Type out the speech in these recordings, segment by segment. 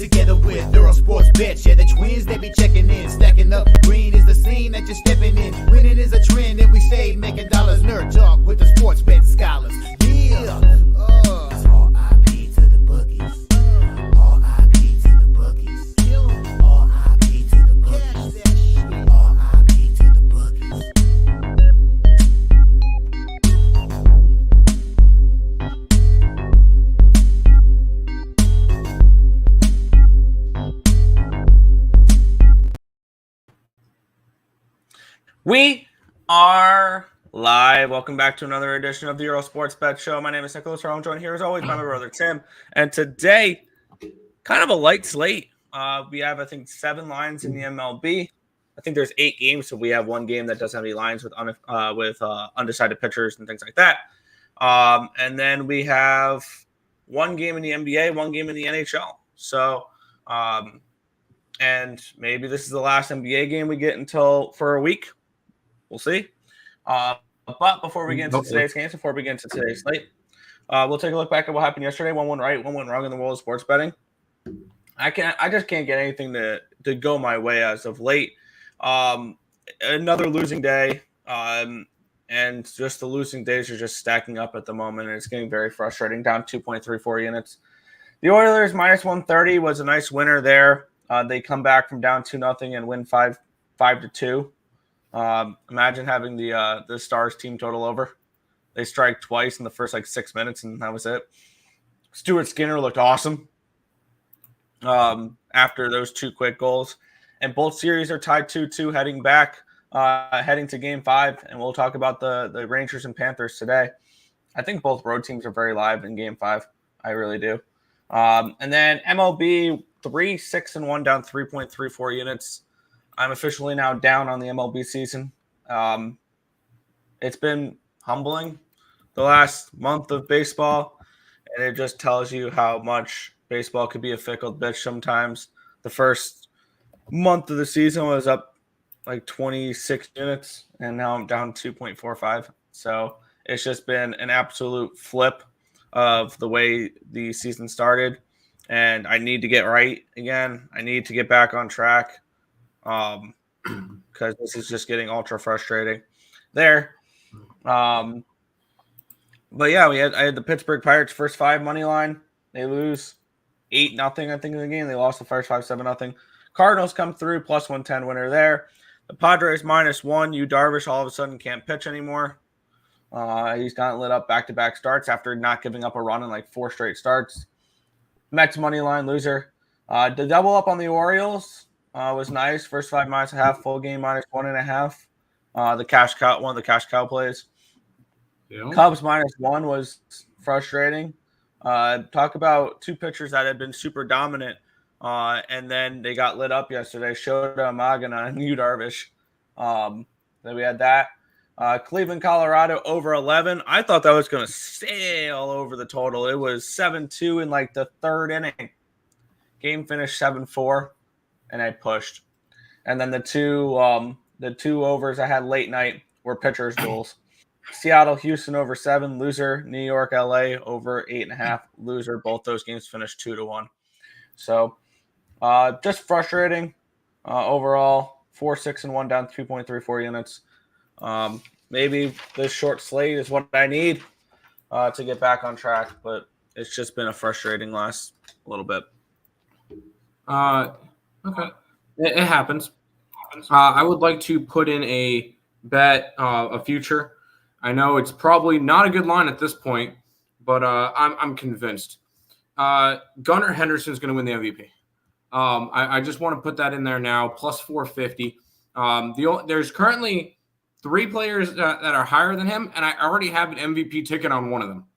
together with Earle Sports Bets. Yeah, the twins, they be checking in, stacking up. Green is the scene that you're stepping in. Winning is a trend, and we stay making dollars. Nerd talk with the sports bet scholars. Yeah, it's R.I.P. to the bookies. R.I.P. to the bookies. R.I.P. to the bookies. R.I.P. to the bookies. We are live. Welcome back to another edition of the Earle Sports Bet Show. My name is Nicholas Earle. I'm joined here as always by my brother Tim. And today, kind of a light slate. We have, I think, 7 lines in the MLB. I think there's 8 games, so we have 1 game that doesn't have any lines with undecided pitchers and things like that. And then we have 1 game in the NBA, 1 game in the NHL. So, and maybe this is the last NBA game we get for a week. We'll see. But before we get into today's games, before we get into today's slate, we'll take a look back at what happened yesterday. 1 went right, 1 went wrong in the world of sports betting. I just can't get anything to go my way as of late. Another losing day, and just the losing days are just stacking up at the moment, and it's getting very frustrating. Down 2.34 units. The Oilers minus 130 was a nice winner there. They come back from down 2-0 and win 5-2. Imagine having the Stars team total over. They strike twice in the first 6 minutes, and that was it. Stuart Skinner looked awesome after those 2 quick goals. And both series are tied 2-2 heading to Game 5. And we'll talk about the Rangers and Panthers today. I think both road teams are very live in Game 5. I really do. And then MLB 3-6-1 down 3.34 units. I'm officially now down on the MLB season. It's been humbling the last month of baseball, and it just tells you how much baseball could be a fickle bitch sometimes. The first month of the season was up 26 units, and now I'm down 2.45. So it's just been an absolute flip of the way the season started, and I need to get right again. I need to get back on track. Because this is just getting ultra frustrating there. But yeah, I had the Pittsburgh Pirates first 5 money line. They lose 8-0, I think, in the game. They lost the first 5, 7-0. Cardinals come through, plus 110 winner there. The Padres -1. Yu Darvish all of a sudden can't pitch anymore. He's gotten lit up back-to-back starts after not giving up a run in 4 straight starts. Mets money line loser. The double up on the Orioles was nice. First 5 -1.5, full game -1.5. The cash cow, one of the cash cow plays. Yeah. Cubs -1 was frustrating. Talk about 2 pitchers that had been super dominant, and then they got lit up yesterday. Shota Magana and Yu Darvish. Then we had that. Cleveland, Colorado over 11. I thought that was going to sail over the total. It was 7-2 in the 3rd inning. Game finished 7-4. And I pushed. And then the two overs I had late night were pitchers' duels. Seattle, Houston over 7, loser. New York, LA over 8.5, loser. Both those games finished 2-1. So just frustrating overall. 4-6-1 down 2.34 units. Maybe this short slate is what I need to get back on track, but it's just been a frustrating last little bit. Okay, it happens. I would like to put in a bet, a future. I know it's probably not a good line at this point, but I'm convinced. Gunnar Henderson is going to win the MVP. I just want to put that in there now, plus 450. There's currently 3 players that are higher than him, and I already have an MVP ticket on one of them.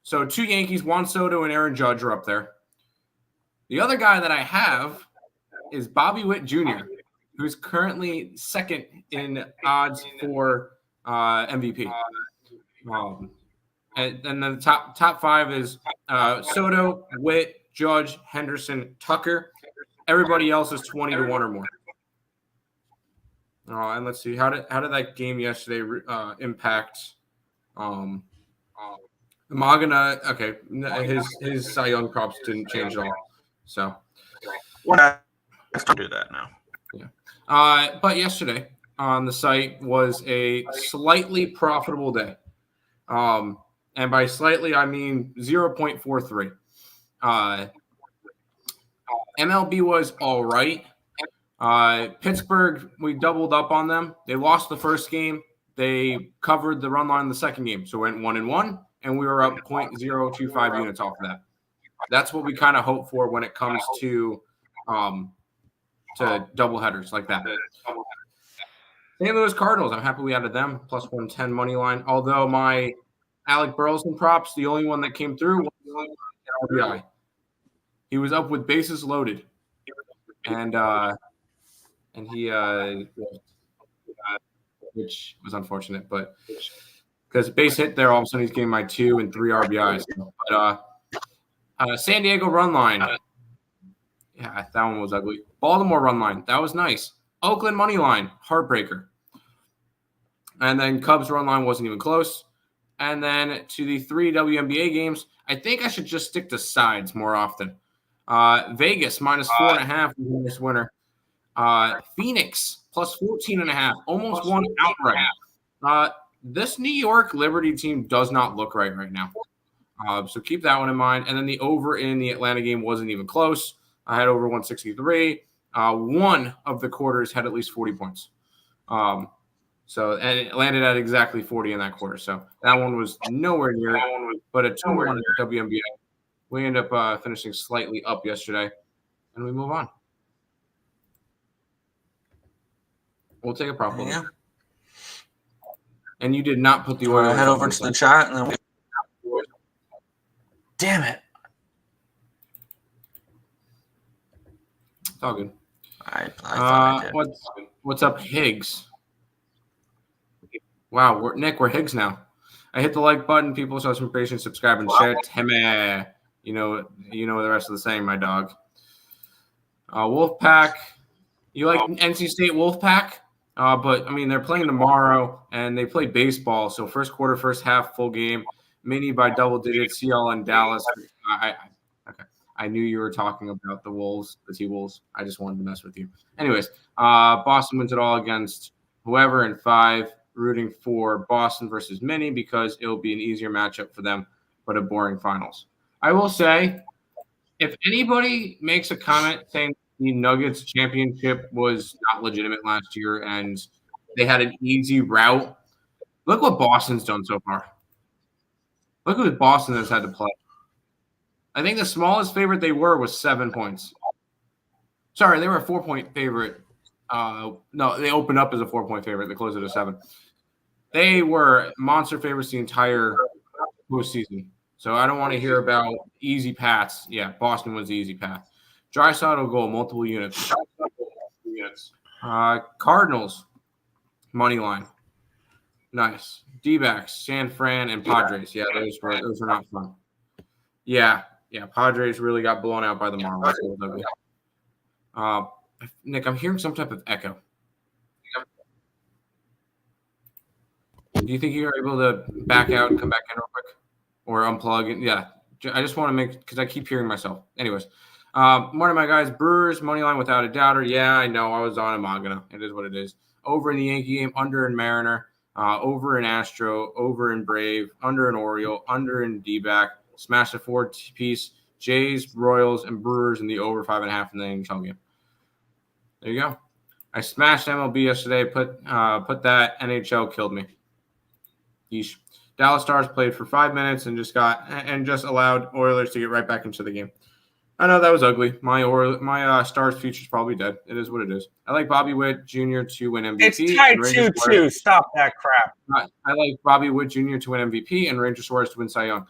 So 2 Yankees, Juan Soto and Aaron Judge are up there. The other guy that I have is Bobby Witt Jr., who's currently 2nd in odds for MVP. And then the top 5 is Soto, Witt, Judge, Henderson, Tucker. Everybody else is 20-1 or more. And let's see, how did that game yesterday impact Magana? Okay, his Cy Young props didn't change at all. So, Let's do that now. yeah. But yesterday on the site was a slightly profitable day. And by slightly, I mean 0.43. MLB was all right. Pittsburgh, we doubled up on them. They lost the first game. They covered the run line in the second game. So we went 1-1, and we were up 0.025 units off of that. That's what we kind of hope for when it comes to doubleheaders like that. St. Louis Cardinals, I'm happy we added them, plus 110 money line. Although my Alec Burleson props, the only one that came through was an RBI. He was up with bases loaded. And he which was unfortunate, but because base hit there, all of a sudden he's getting my 2 and 3 RBIs. But San Diego run line, yeah, that one was ugly. Baltimore run line, that was nice. Oakland money line, heartbreaker. And then Cubs run line wasn't even close. And then to the 3 WNBA games, I think I should just stick to sides more often. Vegas minus 4.5 this winner. Phoenix plus 14.5, almost won outright. This New York Liberty team does not look right now. So keep that one in mind. And then the over in the Atlanta game wasn't even close. I had over 163. One of the quarters had at least 40 points. And it landed at exactly 40 in that quarter. So that one was nowhere near it, but a 2-1 WNBA. We end up finishing slightly up yesterday, and we move on. We'll take a prop. Yeah. And you did not put the Oilers. Head over to the chat. And then Damn it. It's all good. I thought I did. What's up, Higgs? Wow, Nick, we're Higgs now. I hit the like button. People show some patience, subscribe, and share. Timmy. You know the rest of the saying, my dog. Wolfpack. You like NC State Wolfpack? But, I mean, they're playing tomorrow, and they play baseball. So first quarter, first half, full game. Mini by double digits. CL and Dallas. Okay. I knew you were talking about the Wolves, the T-Wolves. I just wanted to mess with you. Anyways, Boston wins it all against whoever in 5. Rooting for Boston versus Mini because it'll be an easier matchup for them, but a boring finals. I will say, if anybody makes a comment saying the Nuggets championship was not legitimate last year and they had an easy route, look what Boston's done so far. Look who Boston has had to play. I think the smallest favorite they were was 7 points. Sorry, they were a 4-point favorite. No, they opened up as a 4-point favorite. They closed it at 7. They were monster favorites the entire postseason. So I don't want to hear about easy paths. Yeah, Boston was the easy path. Draisaitl goal, multiple units. Cardinals, money line. Nice. D-backs, San Fran, and Padres. Yeah, those were not fun. Yeah, Padres really got blown out by the Marlins. Nick, I'm hearing some type of echo. Do you think you're able to back out and come back in real quick? Or unplug it? Yeah. I just want to because I keep hearing myself. Anyways. Morning, my guys. Brewers, money line without a doubter. Yeah, I know. I was on Magana. It is what it is. Over in the Yankee game, under in Mariner, over in Astro, over in Brave, under in Oriole, under in D-back. Smash the 4-piece. Jays, Royals, and Brewers in the over 5.5 in the NHL game. There you go. I smashed MLB yesterday. Put that. NHL killed me. Yeesh. Dallas Stars played for 5 minutes and just allowed Oilers to get right back into the game. I know that was ugly. My Stars future's probably dead. It is what it is. I like Bobby Witt Jr. to win MVP. It's tied 2-2. Stop that crap. I like Bobby Witt Jr. to win MVP and Ranger Suarez to win Cy Young.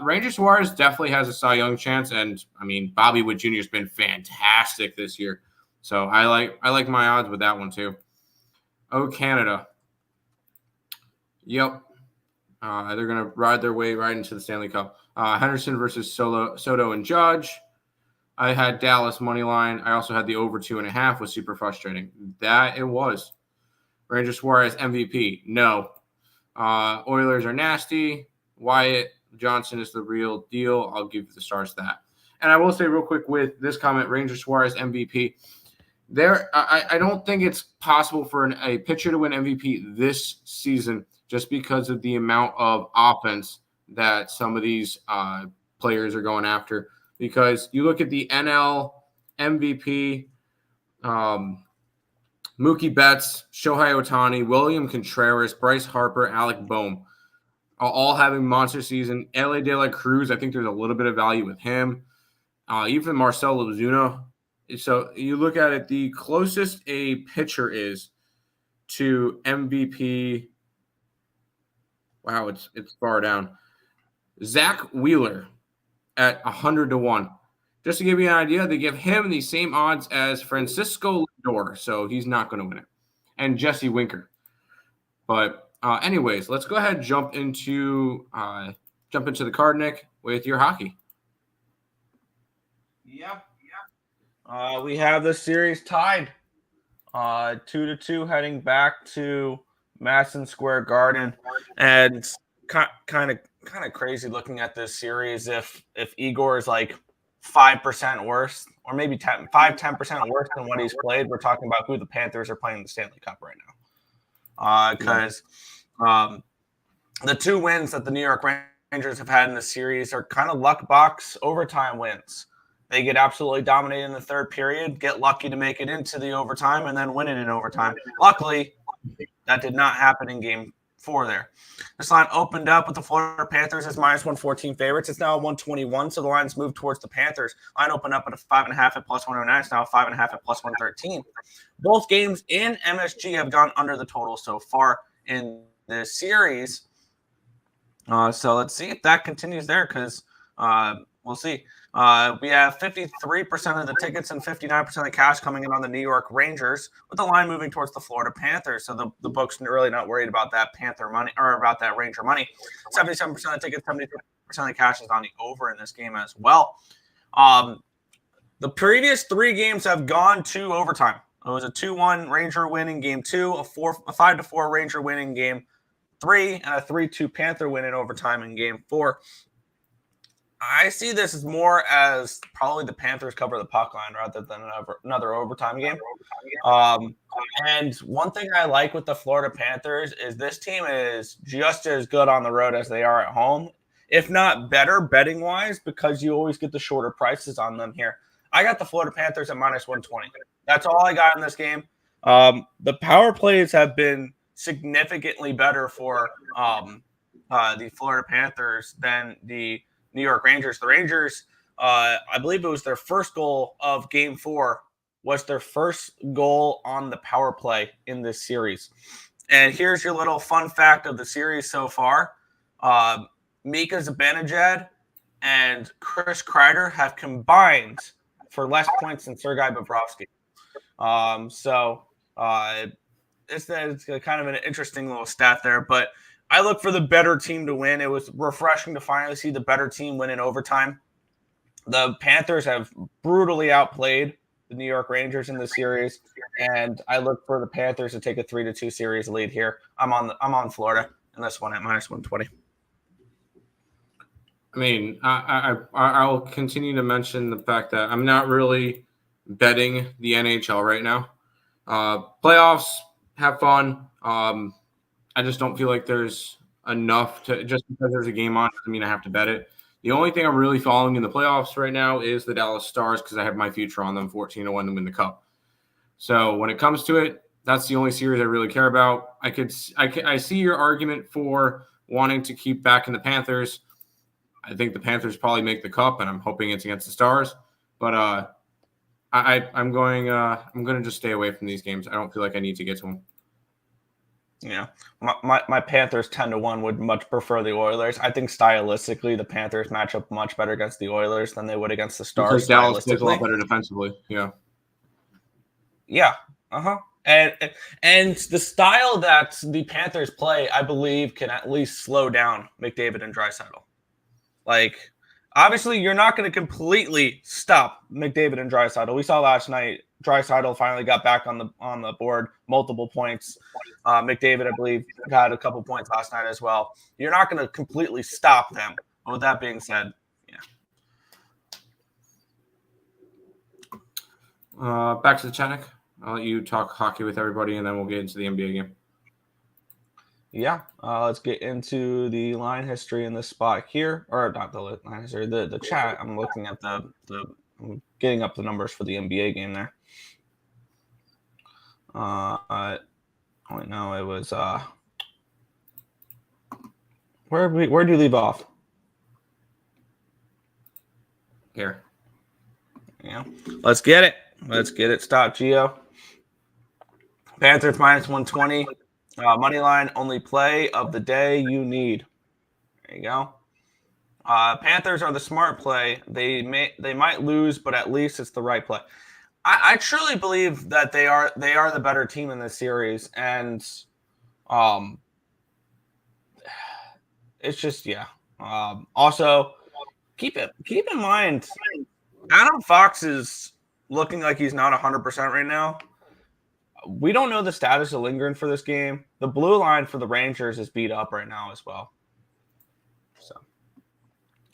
Ranger Suarez definitely has a Cy Young chance, and I mean Bobby Witt Jr. has been fantastic this year. So I like my odds with that one too. Oh, Canada. Yep. They're going to ride their way right into the Stanley Cup. Henderson versus Soto and Judge. I had Dallas money line. I also had the over 2.5. Was super frustrating. That it was. Ranger Suarez MVP. No. Oilers are nasty. Wyatt Johnson is the real deal. I'll give the Stars that. And I will say real quick with this comment, Ranger Suarez MVP. I don't think it's possible for a pitcher to win MVP this season just because of the amount of offense that some of these players are going after. Because you look at the NL MVP, Mookie Betts, Shohei Ohtani, William Contreras, Bryce Harper, Alec Boehm, all having monster season. LA De La Cruz, I think there's a little bit of value with him. Even Marcell Ozuna. So you look at it, the closest a pitcher is to MVP. Wow, it's far down. Zach Wheeler at 100-1. Just to give you an idea, they give him the same odds as Francisco Lindor, so he's not going to win it, and Jesse Winker. But anyways, let's go ahead and jump into the card, Nick, with your hockey. Yep. We have the series tied 2-2 heading back to Madison Square Garden, and it's kind of crazy looking at this series if Igor is like 5% worse or maybe 10% worse than what he's played. We're talking about who the Panthers are playing in the Stanley Cup right now, because the 2 wins that the New York Rangers have had in the series are kind of luck box overtime wins. They get absolutely dominated in the third period, get lucky to make it into the overtime, and then win it in overtime. Luckily, that did not happen in Game 4 there. This line opened up with the Florida Panthers as -114 favorites. It's now 121, so the line's moved towards the Panthers. Line opened up at a 5.5 at +109. It's now 5.5 at +113. Both games in MSG have gone under the total so far in this series. So let's see if that continues there, because we'll see. We have 53% of the tickets and 59% of the cash coming in on the New York Rangers, with the line moving towards the Florida Panthers. So the book's really not worried about that Panther money or about that Ranger money. 77% of the tickets, 73% of the cash is on the over in this game as well. The previous 3 games have gone to overtime. It was a 2-1 Ranger win in Game 2, a 5-4 Ranger win in Game 3, and a 3-2 Panther win in overtime in Game 4. I see this as more as probably the Panthers cover the puck line rather than another overtime game. And one thing I like with the Florida Panthers is this team is just as good on the road as they are at home, if not better betting-wise, because you always get the shorter prices on them here. I got the Florida Panthers at -120. That's all I got in this game. The power plays have been significantly better for the Florida Panthers than the New York Rangers. The Rangers, I believe it was their first goal of Game 4, was their first goal on the power play in this series. And here's your little fun fact of the series so far. Mika Zibanejad and Chris Kreider have combined for less points than Sergei Bobrovsky. It's kind of an interesting little stat there, but I look for the better team to win. It was refreshing to finally see the better team win in overtime. The Panthers have brutally outplayed the New York Rangers in the series, and I look for the Panthers to take a 3-2 series lead here. I'm on Florida in this one at -120. I mean, I'll continue to mention the fact that I'm not really betting the NHL right now. Playoffs, have fun. I just don't feel like there's enough to, just because there's a game on doesn't mean I have to bet it. The only thing I'm really following in the playoffs right now is the Dallas Stars, because I have my future on them 14-1 to win the cup. So when it comes to it, that's the only series I really care about. I see your argument for wanting to keep backing the Panthers. I think the Panthers probably make the cup, and I'm hoping it's against the Stars. But I'm going to just stay away from these games. I don't feel like I need to get to them. Yeah, my Panthers 10-1 would much prefer the Oilers. I think stylistically the Panthers match up much better against the Oilers than they would against the Stars. Because Dallas plays a lot better defensively. Yeah. And the style that the Panthers play, I believe, can at least slow down McDavid and Draisaitl. Like, obviously, you're not going to completely stop McDavid and Draisaitl. We saw last night, Draisaitl finally got back on the board, multiple points. McDavid, I believe, got a couple points last night as well. You're not going to completely stop them. But with that being said, yeah. Back to the Chatnik. I'll let you talk hockey with everybody, and then we'll get into the NBA game. Yeah, let's get into the line history in this spot here, or not the line history, the chat. I'm looking at I'm getting up the numbers for the NBA game there. Wait, no, it was where do you leave off? Here. Yeah, let's get it. Let's get it. Stop, Gio. Panthers minus 120. Money line, only play of the day you need. There you go. Panthers are the smart play. They might lose, but at least it's the right play. I truly believe that they are the better team in this series, and it's just also, keep in mind, Adam Fox is looking like he's not 100% right now. We don't know the status of Lindgren for this game. The blue line for the Rangers is beat up right now as well. So,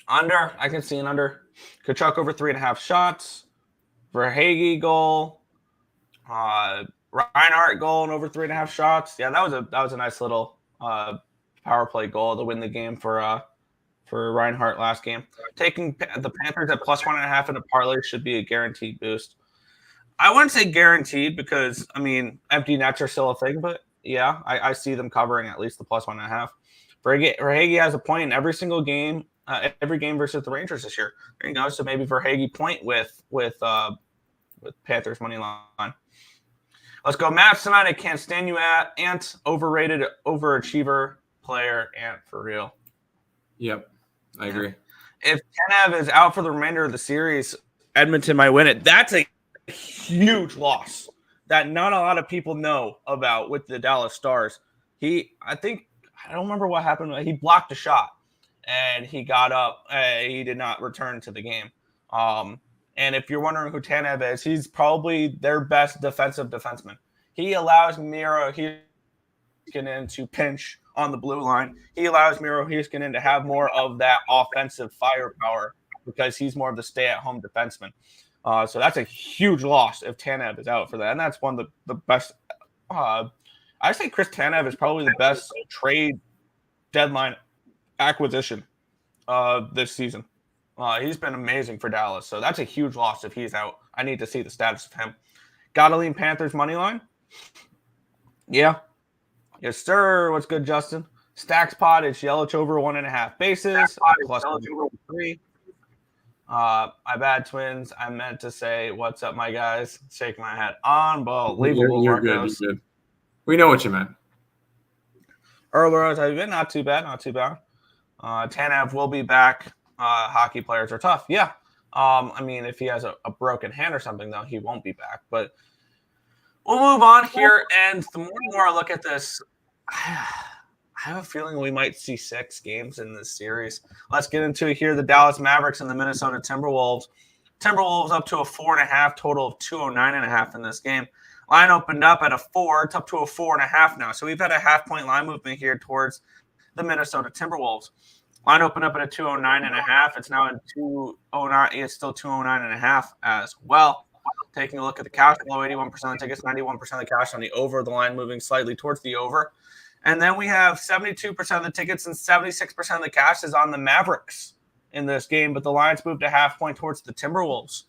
under, I can see an under. Kachuk over 3.5 shots. Verhaeghe goal. Reinhart goal and over 3.5 shots. Yeah, that was a nice little power play goal to win the game for Reinhart last game. Taking the Panthers at plus 1.5 in a parlay should be a guaranteed boost. I wouldn't say guaranteed because, I mean, empty nets are still a thing, but yeah, I see them covering at least the plus 1.5. Verhaeghe has a point in every single game, every game versus the Rangers this year. There you go. So maybe Verhaeghe point with Panthers money line. Let's go. Matt tonight. I can't stand you at Ant. Overrated, overachiever player. Ant for real. Yep, I agree. If Tanev is out for the remainder of the series, Edmonton might win it. That's a huge loss that not a lot of people know about with the Dallas Stars. I don't remember what happened. He blocked a shot and he got up. He did not return to the game. And if you're wondering who Tanev is, he's probably their best defensive defenseman. He allows Miro Heiskanen to pinch on the blue line. He allows Miro Heiskanen to have more of that offensive firepower because he's more of the stay-at-home defenseman. So that's a huge loss if Tanev is out for that. And that's one of the best. I say Chris Tanev is probably the best trade deadline acquisition this season. He's been amazing for Dallas. So that's a huge loss if he's out. I need to see the status of him. Gotta lean Panthers money line. Yeah. Yes, sir. What's good, Justin? Stacks pod. It's Yelich over 1.5 bases. Plus 3. My bad, Twins. I meant to say, what's up, my guys? Shake my head. Unbelievable. You're good. We know what you meant. Earle, how have you been? Not too bad. Tanev will be back. Hockey players are tough. Yeah. I mean, if he has a broken hand or something, though, he won't be back. But we'll move on here. And the more and more I look at this, I have a feeling we might see 6 games in this series. Let's get into it here. The Dallas Mavericks and the Minnesota Timberwolves. Timberwolves up to a 4.5, total of 209.5 in this game. Line opened up at a 4. It's up to a 4.5 now. So we've had a half-point line movement here towards the Minnesota Timberwolves. Line opened up at a 209.5. It's now in 209. It's still 209.5 as well. Taking a look at the cash flow, 81% of the tickets, 91% of the cash on the over. The line moving slightly towards the over. And then we have 72% of the tickets and 76% of the cash is on the Mavericks in this game. But the line's moved a half point towards the Timberwolves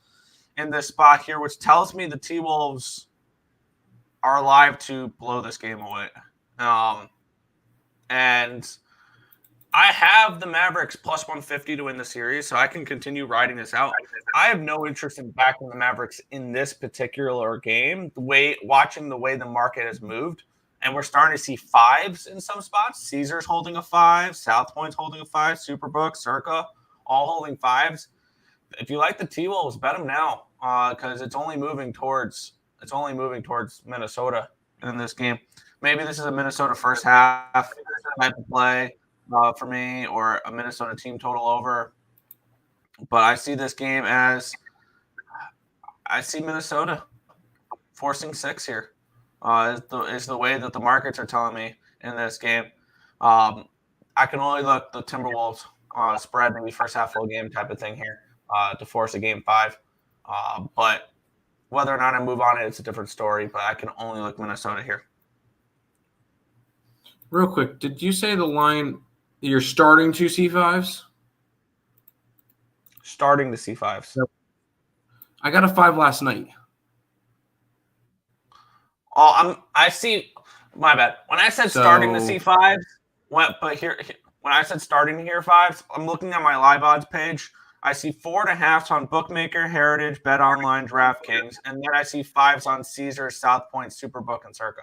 in this spot here, which tells me the T-Wolves are alive to blow this game away. And I have the Mavericks plus 150 to win the series, so I can continue riding this out. I have no interest in backing the Mavericks in this particular game. Watching the way the market has moved, and we're starting to see 5s in some spots. Caesars holding a 5, South Point's holding a 5, Superbook, Circa, all holding 5s. If you like the T-Wolves, bet them now because it's only moving towards Minnesota in this game. Maybe this is a Minnesota first half type of play for me, or a Minnesota team total over. But I see this game as I see Minnesota forcing 6 here. Is the way that the markets are telling me in this game. I can only look the Timberwolves spread, maybe first half full game type of thing here to force a game 5. But Whether or not I move on it's a different story, but I can only look Minnesota here. Real quick, did you say the line you're starting to see fives? Starting to see fives. I got a 5 last night. Oh, I see. My bad. When I said starting to see fives, when I said starting to hear fives, I'm looking at my live odds page. I see 4.5s on Bookmaker, Heritage, Bet Online, DraftKings, and then I see 5s on Caesars, South Point, Superbook, and Circa.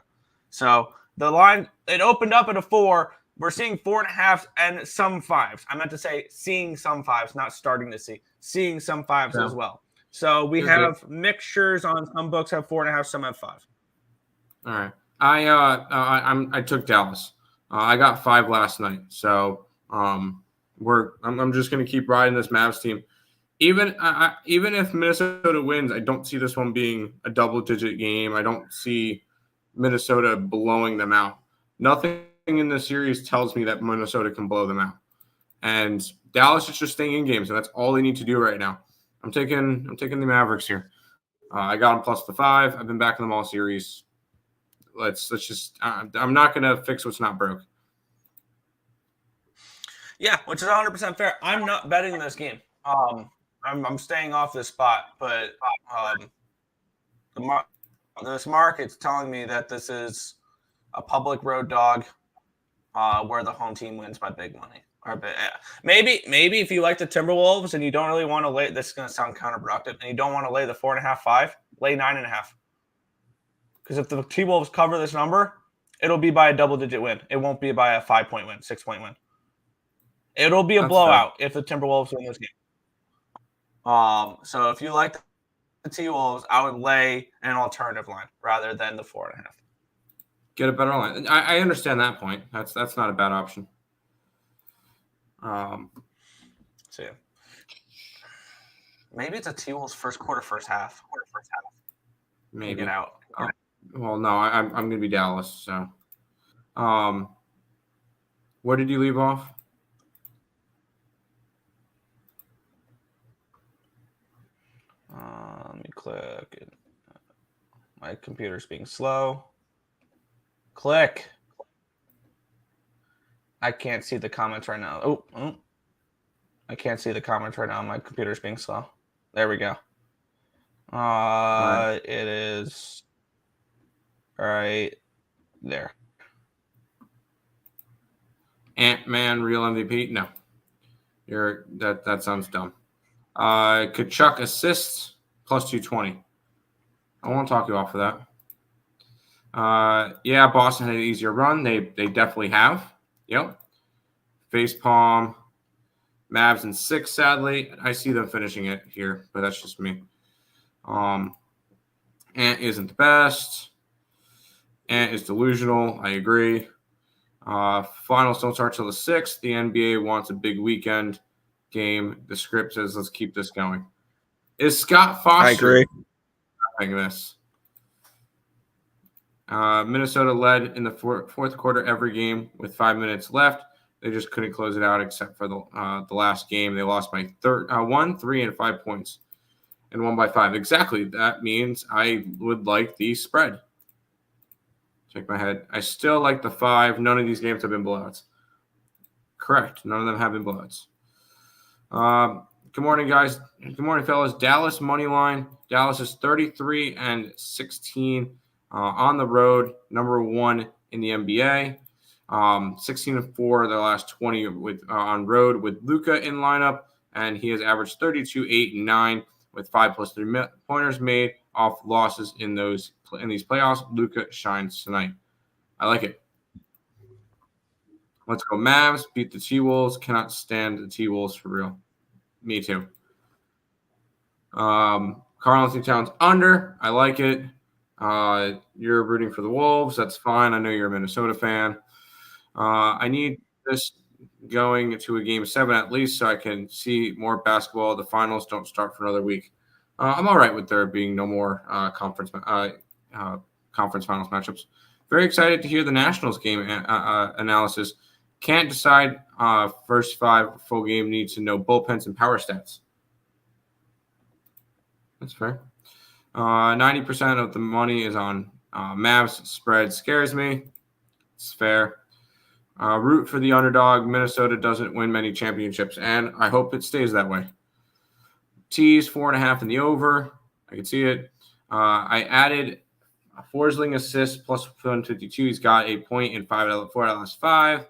So the line, it opened up at a 4. We're seeing 4.5s and some 5s. I meant to say seeing some 5s, not starting to see. Seeing some 5s as well. So we have mixtures on some books have 4.5, some have 5. All right. I took Dallas. I got 5 last night. So I'm just going to keep riding this Mavs team. Even if Minnesota wins, I don't see this one being a double-digit game. I don't see Minnesota blowing them out. Nothing in the series tells me that Minnesota can blow them out. And Dallas is just staying in games, and that's all they need to do right now. I'm taking the Mavericks here. I got them plus the 5. I've been backing them all series. Let's just. I'm not gonna fix what's not broke. Yeah, which is 100% fair. I'm not betting this game. I'm staying off this spot, but this market's telling me that this is a public road dog where the home team wins by big money. Maybe if you like the Timberwolves and you don't really want to lay, this is going to sound counterproductive, and you don't want to lay the 4.5, 5, lay 9.5. Because if the T-Wolves cover this number, it'll be by a double-digit win. It won't be by a 5-point win, 6-point win. It'll be a blowout if the Timberwolves win this game. So if you like the T-Wolves, I would lay an alternative line rather than the 4.5. Get a better line. I understand that point. That's not a bad option. So yeah. Maybe it's a T-Wolves first quarter, first half. Maybe get out. Well, no, I'm going to be Dallas. So, where did you leave off? Let me click. My computer's being slow. Click. I can't see the comments right now. Oh. I can't see the comments right now. My computer's being slow. There we go. Right. It is right there. Ant-Man, real MVP? No. That sounds dumb. Kachuk assists plus 220. I won't talk you off of that. Yeah, Boston had an easier run. They definitely have. Yep. Facepalm. Mavs in 6, sadly. I see them finishing it here, but that's just me. Ant isn't the best. Ant is delusional. I agree. Finals don't start till the 6th. The NBA wants a big weekend game. The script says, let's keep this going. Is Scott Foster having this? Minnesota led in the fourth quarter every game with 5 minutes left. They just couldn't close it out except for the last game. They lost by 1, 3, and 5 points and won by 5. Exactly. That means I would like the spread. Shake my head. I still like the 5. None of these games have been blowouts. Correct. None of them have been blowouts. Good morning, guys. Good morning, fellas. Dallas money line. Dallas is 33-16 on the road, number 1 in the NBA. 16-4 their last 20 with on road with Luka in lineup, and he has averaged 32, 8, and 9 with 5 plus 3 pointers made off losses in these playoffs. Luka shines tonight. I like it. Let's go Mavs. Beat the T-Wolves. Cannot stand the T-Wolves for real. Me too. Karl-Anthony Towns under. I like it. You're rooting for the Wolves. That's fine. I know you're a Minnesota fan. I need this going to a game 7 at least so I can see more basketball. The finals don't start for another week. I'm all right with there being no more conference finals matchups. Very excited to hear the Nationals game analysis. Can't decide first 5 full game. Needs to know bullpens and power stats. That's fair. 90% of the money is on Mavs. Spread scares me. It's fair. Root for the underdog. Minnesota doesn't win many championships, and I hope it stays that way. Tease 4.5 in the over. I can see it. I added a Forsling assist plus 152. He's got a point in 4 out of the last 5.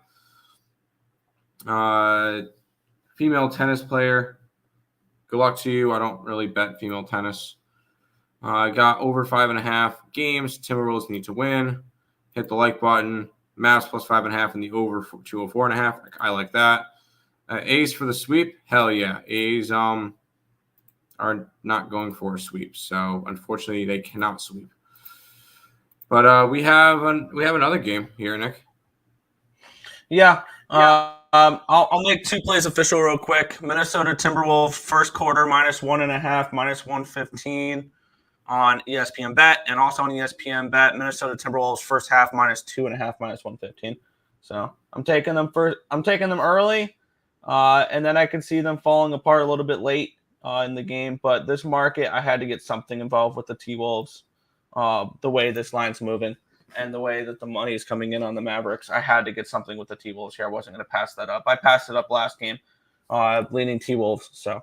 Female tennis player. Good luck to you. I don't really bet female tennis. I got over 5.5 games. Timberwolves need to win. Hit the like button. Mavs plus 5.5 in the over for 204.5. I like that. A's for the sweep. Hell yeah. A's are not going for a sweep, so unfortunately they cannot sweep. But we have another game here, Nick. Yeah. I'll make 2 plays official real quick. Minnesota Timberwolves first quarter -1.5, -115 on ESPN Bet, and also on ESPN Bet Minnesota Timberwolves first half -2.5, -115. So I'm taking them early, and then I can see them falling apart a little bit late in the game. But this market, I had to get something involved with the T-Wolves. The way this line's moving and the way that the money is coming in on the Mavericks, I had to get something with the T-Wolves here. I wasn't going to pass that up. I passed it up last game, leaning T-Wolves. So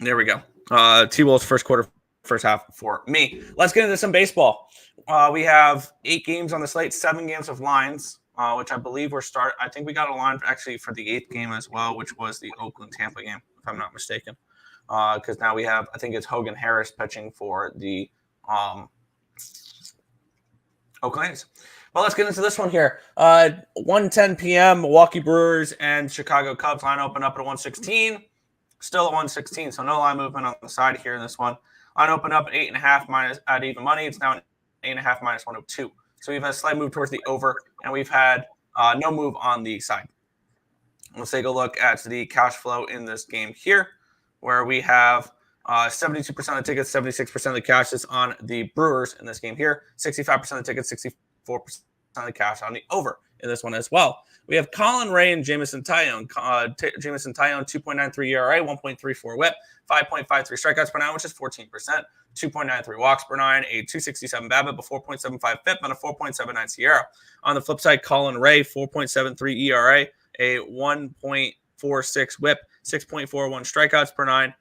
there we go. T-Wolves first quarter, first half for me. Let's get into some baseball. We have 8 games on the slate, 7 games of lines, which I believe I think we got a line actually for the 8th game as well, which was the Oakland-Tampa game, if I'm not mistaken. Because now we have, I think it's Hogan Harris pitching for the Oakland A's. Well, let's get into this one here. 1:10 p.m. Milwaukee Brewers and Chicago Cubs line open up at 116. Still at 116, so no line movement on the side here in this one. Line open up at 8.5 minus at even money. It's now at 8.5 -102. So we've had a slight move towards the over, and we've had no move on the side. Let's take a look at the cash flow in this game here, where we have 72% of the tickets, 76% of the cash is on the Brewers in this game here. 65% of the tickets, 64% of the cash on the over in this one as well. We have Colin Ray and Jameson Taillon. Jameson Taillon, 2.93 ERA, 1.34 whip, 5.53 strikeouts per 9, which is 14%, 2.93 walks per 9, a 267 BABIP, a 4.75 FIP, and a 4.79 SIERA. On the flip side, Colin Ray, 4.73 ERA, a 1.46 whip, 6.41 strikeouts per 9,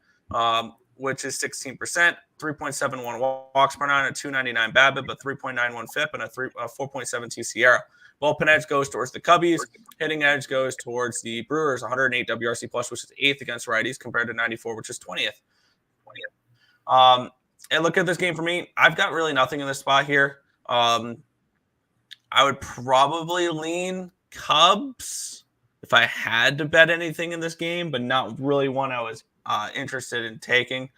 which is 16%, 3.71 walks per 9, a 299 BABIP, a 3.91 FIP, and a 4.72 SIERA. Bullpen edge goes towards the Cubbies. Hitting edge goes towards the Brewers, 108 WRC plus, which is 8th against righties, compared to 94, which is 20th. And look at this game for me. I've got really nothing in this spot here. I would probably lean Cubs if I had to bet anything in this game, but not really one I was interested in taking.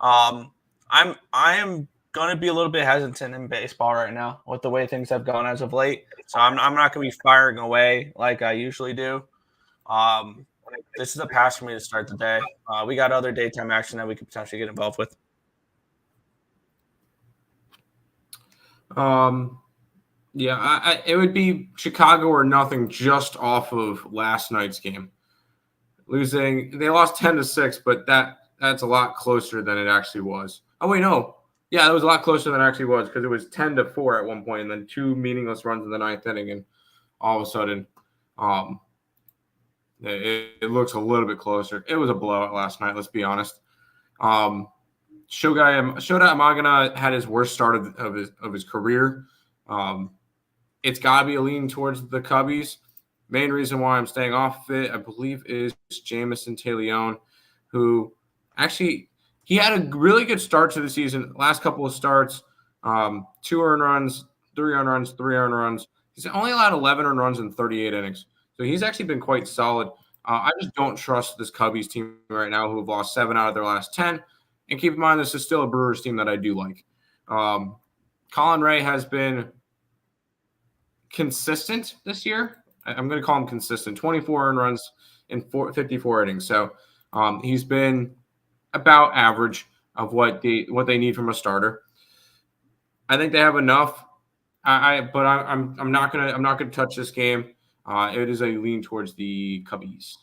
I am going to be a little bit hesitant in baseball right now with the way things have gone as of late. So I'm not going to be firing away like I usually do. This is a pass for me to start the day. We got other daytime action that we could potentially get involved with. Yeah, it would be Chicago or nothing just off of last night's game. They lost 10-6, but that's a lot closer than it actually was. Oh, wait, no. Yeah, it was a lot closer than it actually was because it was 10-4 at one point and then 2 meaningless runs in the 9th inning. And all of a sudden, it looks a little bit closer. It was a blowout last night, let's be honest. Shota Amagana had his worst start of his career. It's got to be a lean towards the Cubbies. Main reason why I'm staying off of it, I believe, is Jameson Taillon, who actually he had a really good start to the season. Last couple of starts, 2 earned runs, 3 earned runs, 3 earned runs. He's only allowed 11 earned runs in 38 innings. So he's actually been quite solid. I just don't trust this Cubbies team right now, who have lost 7 out of their last 10. And keep in mind, this is still a Brewers team that I do like. Colin Ray has been consistent this year. I'm going to call him consistent. 24 earned runs in 54 innings. So he's been about average of what they need from a starter. I think they have enough. But I'm not gonna touch this game. It is a lean towards the Cubbies.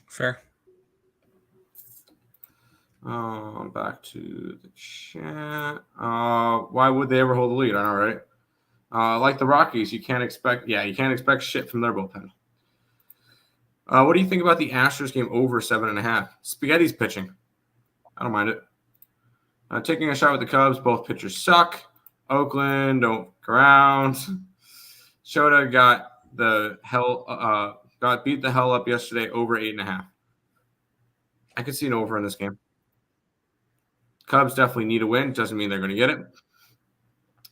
Fair. Back to the chat. Why would they ever hold the lead? I know, right? Like the Rockies, you can't expect shit from their bullpen. What do you think about the Astros game over 7.5? Spaghetti's pitching. I don't mind it. Taking a shot with the Cubs. Both pitchers suck. Oakland, don't fuck around. Shota got beat the hell up yesterday over 8.5. I could see an over in this game. Cubs definitely need a win. Doesn't mean they're going to get it.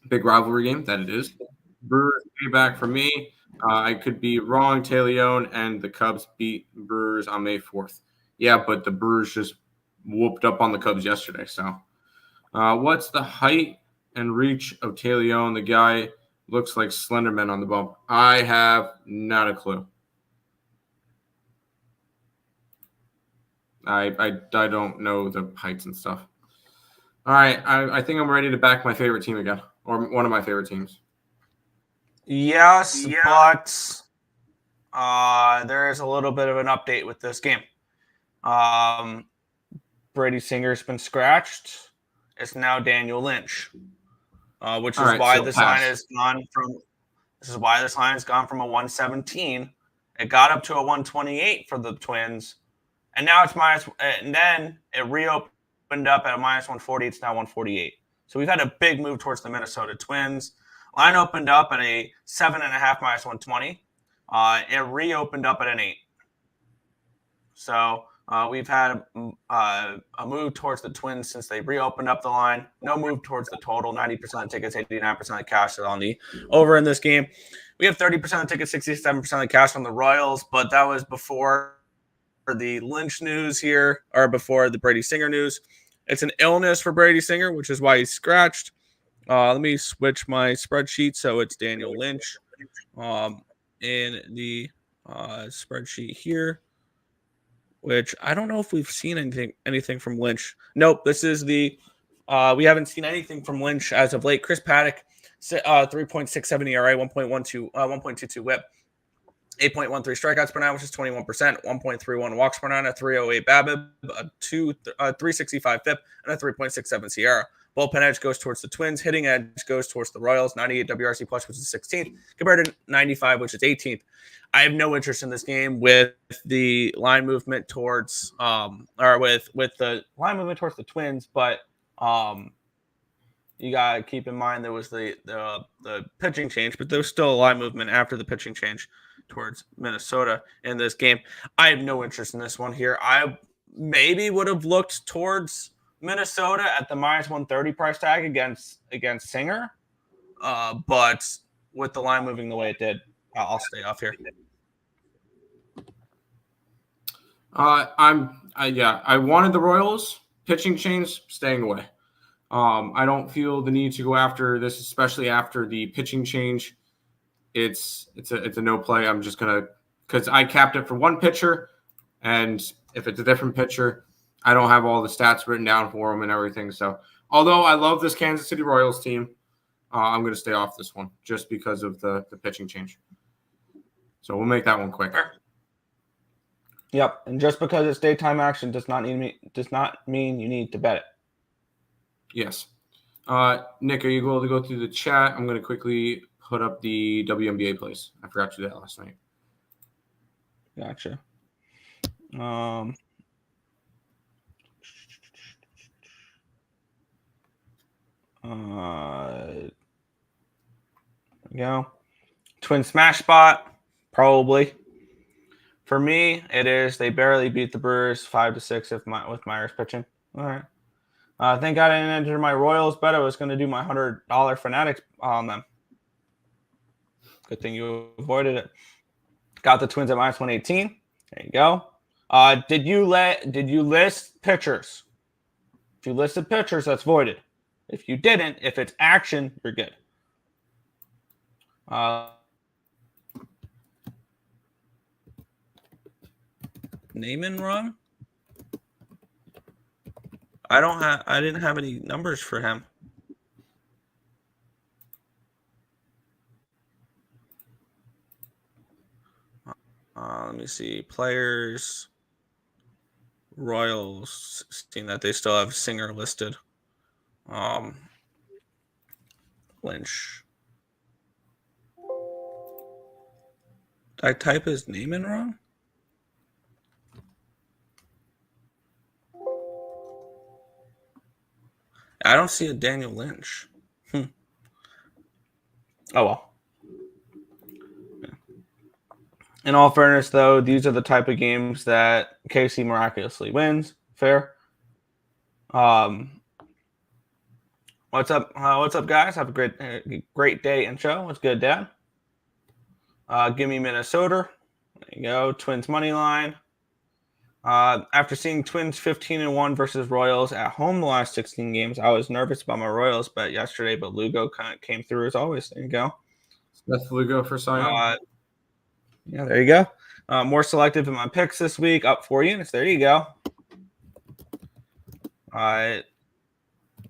Big rivalry game, that it is. Brewers payback for me. I could be wrong. Leone and the Cubs beat Brewers on May 4th. Yeah, but the Brewers just whooped up on the Cubs yesterday. So, what's the height and reach of Leone? The guy looks like Slenderman on the bump. I have not a clue. I don't know the heights and stuff. All right, I think I'm ready to back my favorite team again, or one of my favorite teams. Yes, but there is a little bit of an update with this game. Brady Singer's been scratched. It's now Daniel Lynch, which is why this line has gone from. This is why this line has gone from a 117. It got up to a 128 for the Twins, and now it's minus. And then it reopened up at a minus 140. It's now 148. So we've had a big move towards the Minnesota Twins. Line opened up at a 7.5 minus 120. It reopened up at an 8. So we've had a move towards the Twins since they reopened up the line. No move towards the total. 90% of tickets, 89% of cash on the over in this game. We have 30% of tickets, 67% of cash on the Royals, but that was before the Lynch news here, or before the Brady Singer news. It's an illness for Brady Singer, which is why he's scratched. Let me switch my spreadsheet so it's Daniel Lynch in the spreadsheet here, which I don't know if we've seen anything from Lynch. Nope, this is the we haven't seen anything from Lynch as of late. Chris Paddock, 3.67 ERA, 1.22 WHIP, 8.13 strikeouts per nine, which is 21%, 1.31 walks per nine, a 308 BABIP, a 365 FIP, and a 3.67 Sierra. Bullpen edge goes towards the Twins. Hitting edge goes towards the Royals. 98 WRC plus, which is 16th, compared to 95, which is 18th. I have no interest in this game with the line movement towards, with the line movement towards the Twins, but you gotta keep in mind there was the pitching change, but there was still a line movement after the pitching change towards Minnesota in this game. I have no interest in this one here. I maybe would have looked towards Minnesota at the minus 130 price tag against Singer, but with the line moving the way it did, I'll stay off here. I wanted the Royals pitching change, staying away. I don't feel the need to go after this, especially after the pitching change. It's a no play. I'm just gonna, because I capped it for one pitcher, and if it's a different pitcher, I don't have all the stats written down for them and everything. So, although I love this Kansas City Royals team, I'm going to stay off this one just because of the pitching change. So we'll make that one quick. Yep, and just because it's daytime action does not mean you need to bet it. Yes. Nick, are you able to go through the chat? I'm going to quickly put up the WNBA plays. I forgot to do that last night. Gotcha. There we go. Twin smash spot, probably. For me, it is they barely beat the Brewers 5-6 with Myers pitching. All right. Thank God I didn't enter my Royals bet. I was going to do my $100 Fanatics on them. Good thing you avoided it. Got the Twins at minus 118. There you go. Did you list pitchers? If you listed pitchers, that's voided. If you didn't, if it's action, you're good. Naaman wrong? I didn't have any numbers for him. Let me see. Players Royals, seeing that they still have Singer listed. Lynch. Did I type his name in wrong? I don't see a Daniel Lynch. Oh, well. In all fairness, though, these are the type of games that KC miraculously wins. Fair. What's up? What's up, guys? Have a great day and show. What's good, Dad? Give me Minnesota. There you go. Twins money line. After seeing Twins 15-1 versus Royals at home the last 16 games, I was nervous about my Royals bet yesterday, but Lugo kind of came through as always. There you go. Smith Lugo for Cy Young. Yeah, there you go. More selective in my picks this week, up 4 units. There you go.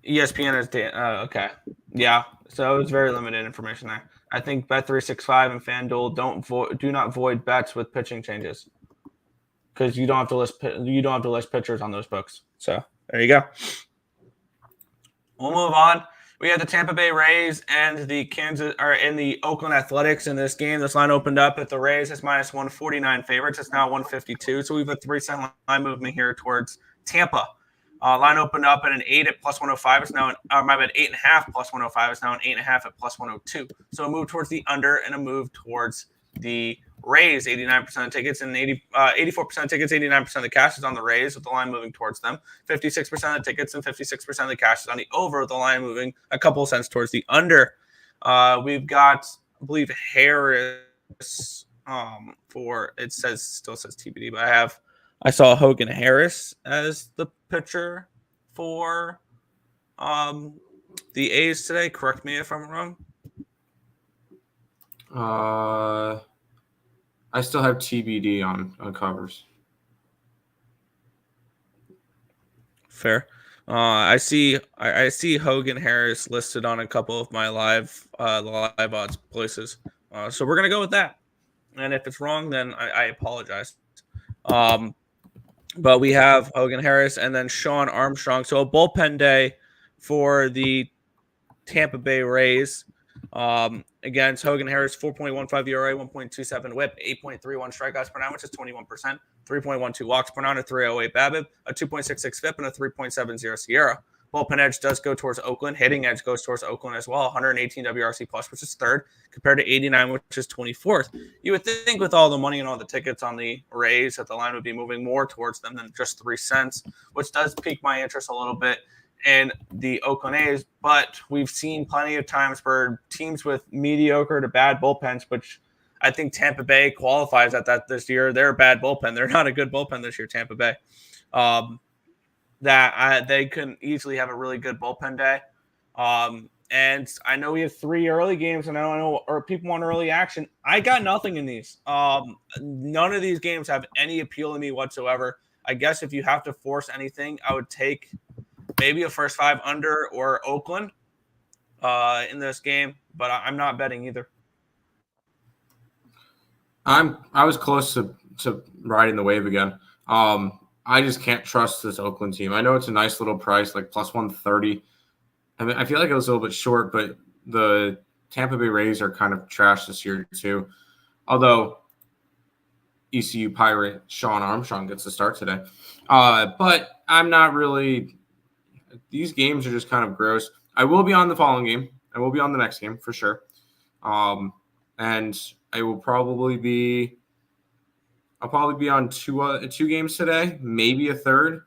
ESPN is okay. Yeah, so it's very limited information there. I think Bet365 and FanDuel do not void bets with pitching changes because you don't have to list pitchers on those books. So there you go. We'll move on. We had the Tampa Bay Rays and the Oakland Athletics in this game. This line opened up at the Rays as minus 149 favorites. It's now 152. So we have a 3-cent line movement here towards Tampa. Line opened up at an 8 at plus 105. It's now 8.5 plus 105. It's now an 8.5 at plus 102. So a move towards the under and a move towards the Rays. 89% of tickets and 84% of tickets, 89% of the cash is on the Rays with the line moving towards them. 56% of the tickets and 56% of the cash is on the over with the line moving a couple of cents towards the under. We've got, I believe, Harris for it still says TBD, but I saw Hogan Harris as the pitcher for the A's today. Correct me if I'm wrong. I still have TBD on covers. Fair. I see Hogan Harris listed on a couple of my live odds places. So we're gonna go with that. And if it's wrong, then I apologize. But we have Hogan Harris and then Sean Armstrong. So a bullpen day for the Tampa Bay Rays. Against Hogan Harris, 4.15 ERA, 1.27 WHIP, 8.31 strikeouts per nine, which is 21%, 3.12 walks per nine, a 3.08 BABIP, a 2.66 FIP, and a 3.70 SIERA. Bullpen edge does go towards Oakland. Hitting edge goes towards Oakland as well. 118 WRC plus, which is third, compared to 89, which is 24th. You would think with all the money and all the tickets on the Rays that the line would be moving more towards them than just 3 cents, which does pique my interest a little bit in the Oakland A's. But we've seen plenty of times for teams with mediocre to bad bullpens, which I think Tampa Bay qualifies at that this year. They're a bad bullpen. They're not a good bullpen this year, Tampa Bay. They can easily have a really good bullpen day. And I know we have 3 early games, and I don't know, or people want early action. I got nothing in these. None of these games have any appeal to me whatsoever. I guess if you have to force anything, I would take maybe a first 5 under or Oakland in this game, but I'm not betting either. I was close to riding the wave again. I just can't trust this Oakland team. I know it's a nice little price, like plus 130. I mean, I feel like it was a little bit short, but the Tampa Bay Rays are kind of trash this year too. Although ECU Pirate Sean Armstrong gets the start today. But I'm not really – these games are just kind of gross. I will be on the following game. I will be on the next game for sure. And I will probably be – I'll probably be on two games today, maybe a third.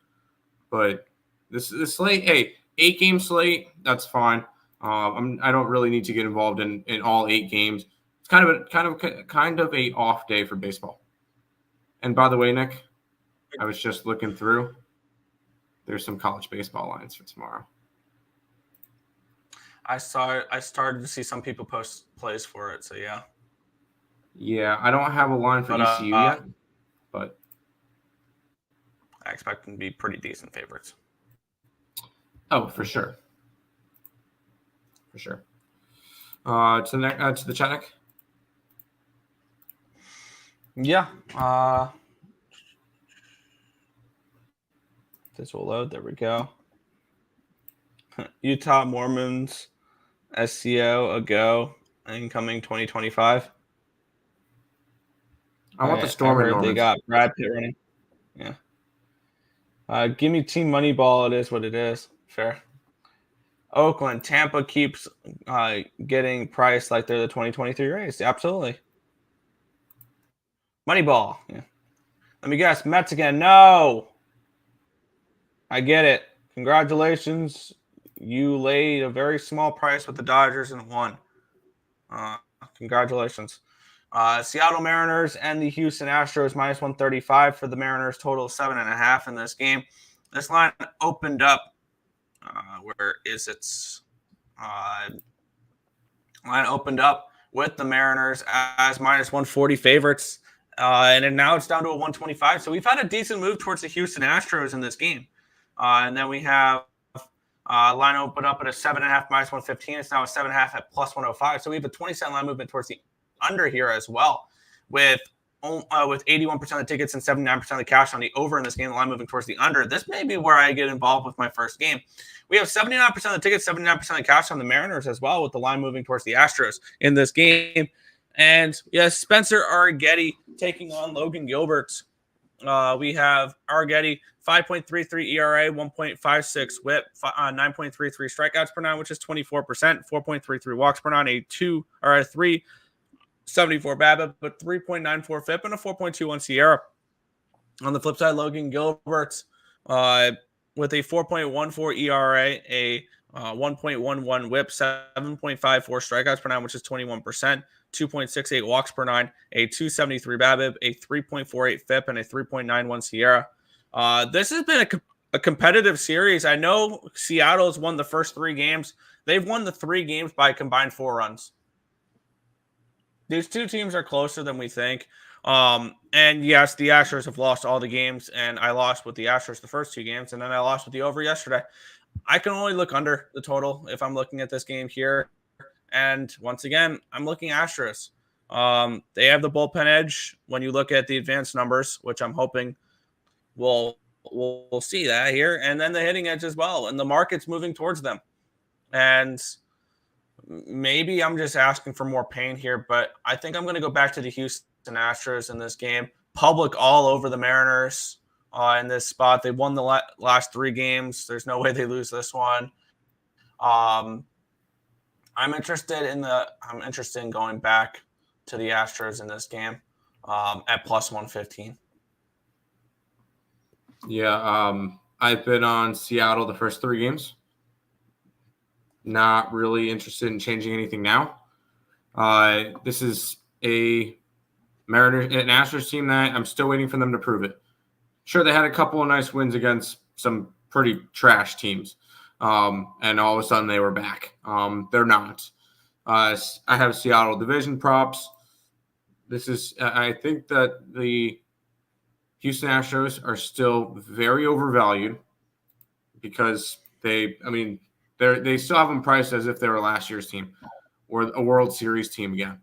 But this slate, hey, 8-game slate, that's fine. I don't really need to get involved in all 8 games. It's kind of a off day for baseball. And by the way, Nick, I was just looking through. There's some college baseball lines for tomorrow. I started to see some people post plays for it, so yeah. Yeah, I don't have a line for ECU yet, but I expect them to be pretty decent favorites. Oh, for sure. For sure. To the chat, Nick? Yeah. this will load. There we go. Utah Mormons, SCO, a go, incoming 2025. I want the Storm I and heard Normans. they got Brad Pitt running. Yeah. Give me Team Moneyball. It is what it is. Fair. Oakland, Tampa keeps getting priced like they're the 2023 Rays. Absolutely. Moneyball. Yeah. Let me guess. Mets again. No. I get it. Congratulations. You laid a very small price with the Dodgers and won. Congratulations. Seattle Mariners and the Houston Astros minus 135 for the Mariners. Total 7.5 in this game. This line opened up. Where is it? Line opened up with the Mariners as minus 140 favorites. And now it's down to a 125. So we've had a decent move towards the Houston Astros in this game. And then we have line open up at a 7.5 minus 115. It's now a 7.5 at plus 105. So we have a 20-cent line movement towards the under here as well, with 81% of the tickets and 79% of the cash on the over in this game. The line moving towards the under. This may be where I get involved with my first game. We have 79% of the tickets, 79% of the cash on the Mariners as well, with the line moving towards the Astros in this game. And yes, Spencer Arrighetti taking on Logan Gilbert. We have Arrighetti, 5.33 ERA, 1.56 whip, 9.33 strikeouts per nine, which is 24%, 4.33 walks per nine, a 3.74 BABIP, but 3.94 FIP and a 4.21 Sierra. On the flip side, Logan Gilbert with a 4.14 ERA, a 1.11 whip, 7.54 strikeouts per nine, which is 21%, 2.68 walks per nine, a 273 BABIP, a 3.48 FIP, and a 3.91 Sierra. This has been a competitive series. I know Seattle's won the first 3 games. They've won the 3 games by combined 4 runs. These two teams are closer than we think. And yes, the Astros have lost all the games, and I lost with the Astros the first 2 games, and then I lost with the over yesterday. I can only look under the total if I'm looking at this game here. And once again, I'm looking Astros. They have the bullpen edge when you look at the advanced numbers, which I'm hoping we'll see that here. And then the hitting edge as well. And the market's moving towards them. And maybe I'm just asking for more pain here, but I think I'm going to go back to the Houston Astros in this game. Public all over the Mariners in this spot. They won the last 3 games. There's no way they lose this one. I'm interested in going back to the Astros in this game at plus 115. Yeah, I've been on Seattle the first 3 games. Not really interested in changing anything now. This is an Astros team that I'm still waiting for them to prove it. Sure, they had a couple of nice wins against some pretty trash teams, and all of a sudden they were back. They're not. I have Seattle division props. I think that the Houston Astros are still very overvalued because they still have them priced as if they were last year's team or a World Series team again.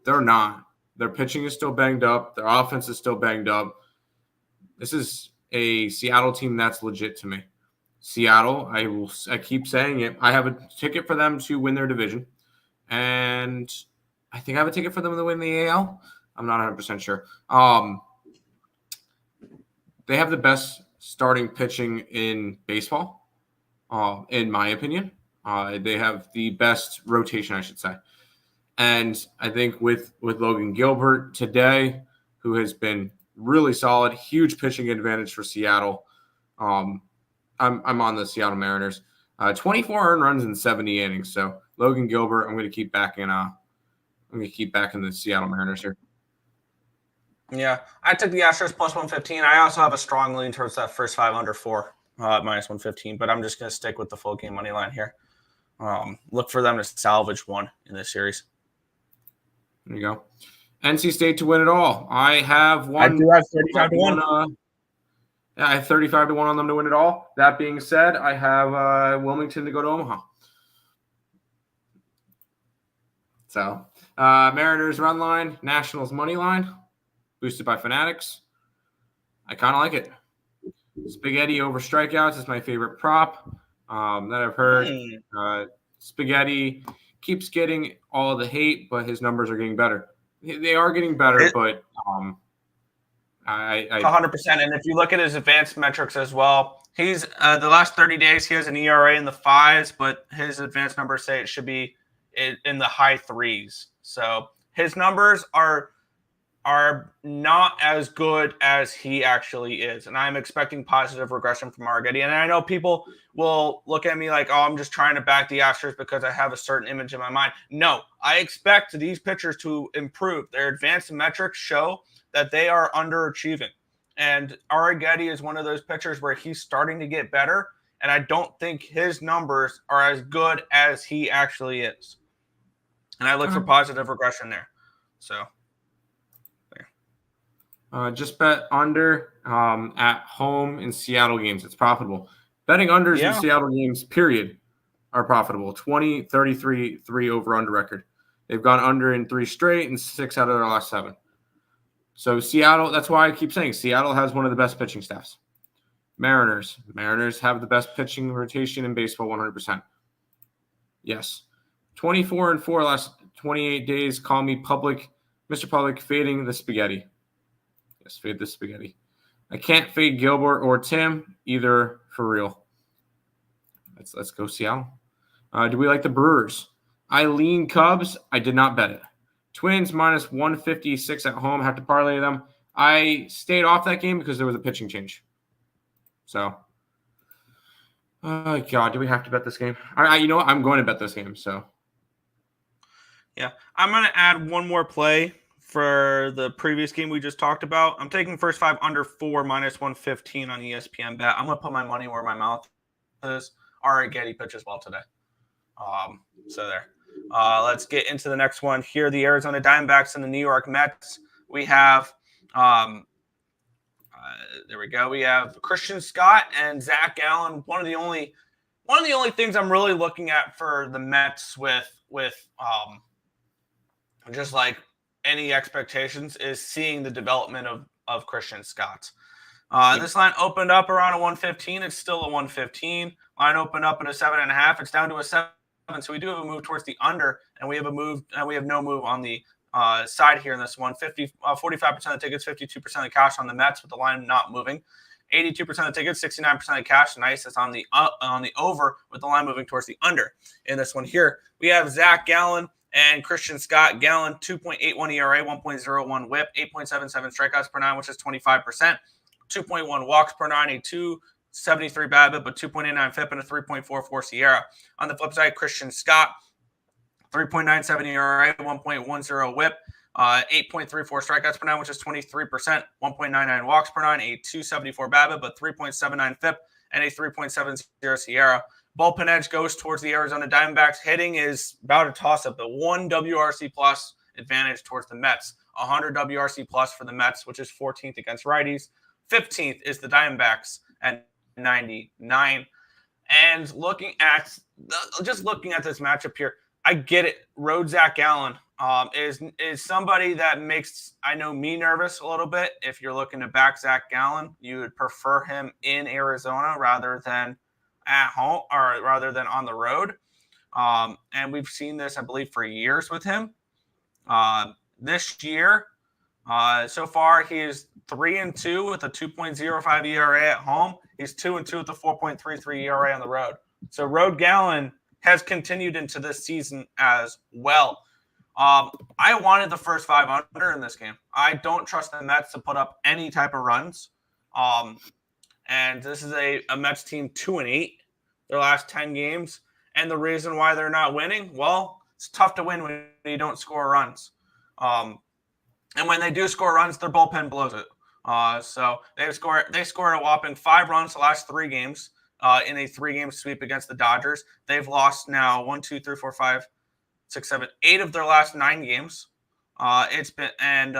They're not. Their pitching is still banged up. Their offense is still banged up. This is a Seattle team that's legit to me. Seattle, I keep saying it. I have a ticket for them to win their division. And I think I have a ticket for them to win the AL. I'm not 100% sure. They have the best starting pitching in baseball, in my opinion. They have the best rotation, I should say. And I think with Logan Gilbert today, who has been really solid, huge pitching advantage for Seattle. I'm on the Seattle Mariners. 24 earned runs in 70 innings. So Logan Gilbert, I'm going to keep back in. I'm going to keep back in the Seattle Mariners here. Yeah, I took the Astros plus 115. I also have a strong lean towards that first 5 under 4 minus 115, but I'm just going to stick with the full game money line here. Look for them to salvage one in this series. There you go. NC State to win it all. I have one. I do have 35 to 1. I have 35 to 1 on them to win it all. That being said, I have Wilmington to go to Omaha. So, Mariners run line, Nationals money line, boosted by Fanatics. I kind of like it. Spaghetti over strikeouts is my favorite prop that I've heard. Spaghetti keeps getting all the hate, but his numbers are getting better. They are getting better, but 100%. And if you look at his advanced metrics as well, he's the last 30 days he has an ERA in the 5s, but his advanced numbers say it should be in the high 3s. So his numbers are not as good as he actually is. And I'm expecting positive regression from Arrighetti. And I know people will look at me like, oh, I'm just trying to back the Astros because I have a certain image in my mind. No, I expect these pitchers to improve. Their advanced metrics show that they are underachieving. And Arrighetti is one of those pitchers where he's starting to get better. And I don't think his numbers are as good as he actually is. And I look for positive regression there. So just bet under at home in Seattle games. It's profitable. Betting unders in Seattle games, period, are profitable. 20, 33, 3 over under record. They've gone under in 3 straight and 6 out of their last 7. So Seattle, that's why I keep saying Seattle has one of the best pitching staffs. Mariners have the best pitching rotation in baseball, 100%. Yes. 24-4 last 28 days. Call me public, Mr. Public, fading the spaghetti. Yes, fade the spaghetti. I can't fade Gilbert or Tim either for real. Let's go Seattle. Do we like the Brewers? I lean Cubs. I did not bet it. Twins minus 156 at home. Have to parlay them. I stayed off that game because there was a pitching change. So, oh God, do we have to bet this game? You know what? I'm going to bet this game. So, yeah, I'm going to add one more play for the previous game we just talked about. I'm taking first 5 under 4 minus 115 on ESPN bet. I'm going to put my money where my mouth is. Arrighetti pitches well today. So there. Let's get into the next one here. The Arizona Diamondbacks and the New York Mets. We have, there we go. We have Christian Scott and Zach Gallen. One of the only things I'm really looking at for the Mets with just like any expectations is seeing the development of Christian Scott. This line opened up around a 115. It's still a 115. Line opened up at a 7.5. It's down to a 7. So we do have a move towards the under, and we have a move. We have no move on the side here in this one. 45% of the tickets, 52% of the cash on the Mets with the line not moving. 82% of the tickets, 69% of the cash. Nice. That's on the over with the line moving towards the under. In this one here, we have Zach Gallen and Christian Scott. Gallen 2.81 ERA, 1.01 WHIP, 8.77 strikeouts per 9, which is 25%. 2.1 walks per 9, a 2.73 BABIP, but 2.89 FIP and a 3.44 Sierra. On the flip side, Christian Scott, 3.97 ERA, 1.10 WHIP, 8.34 strikeouts per 9, which is 23%, 1.99 walks per 9, a 2.74 BABIP, but 3.79 FIP and a 3.70 Sierra. Bullpen edge goes towards the Arizona Diamondbacks. Hitting is about a toss-up, the 1 WRC plus advantage towards the Mets. 100 WRC plus for the Mets, which is 14th against righties. 15th is the Diamondbacks at 99. And looking at this matchup here, I get it. Road Zach Gallen is somebody that makes, I know, me nervous a little bit. If you're looking to back Zach Gallen, you would prefer him in Arizona rather than at home or rather than on the road. And we've seen this, I believe, for years with him. This year, so far, he is 3-2 with a 2.05 ERA at home. He's 2-2 with a 4.33 ERA on the road. So Road Gallen has continued into this season as well. I wanted the first 5 under in this game. I don't trust the Mets to put up any type of runs. And this is a Mets team 2-8 their last 10 games. And the reason why they're not winning, well, it's tough to win when you don't score runs. And when they do score runs, their bullpen blows it. So they scored a whopping 5 runs the last 3 games in a 3-game sweep against the Dodgers. They've lost now 1, 2, 3, 4, 5, 6, 7, 8 of their last 9 games. It's been and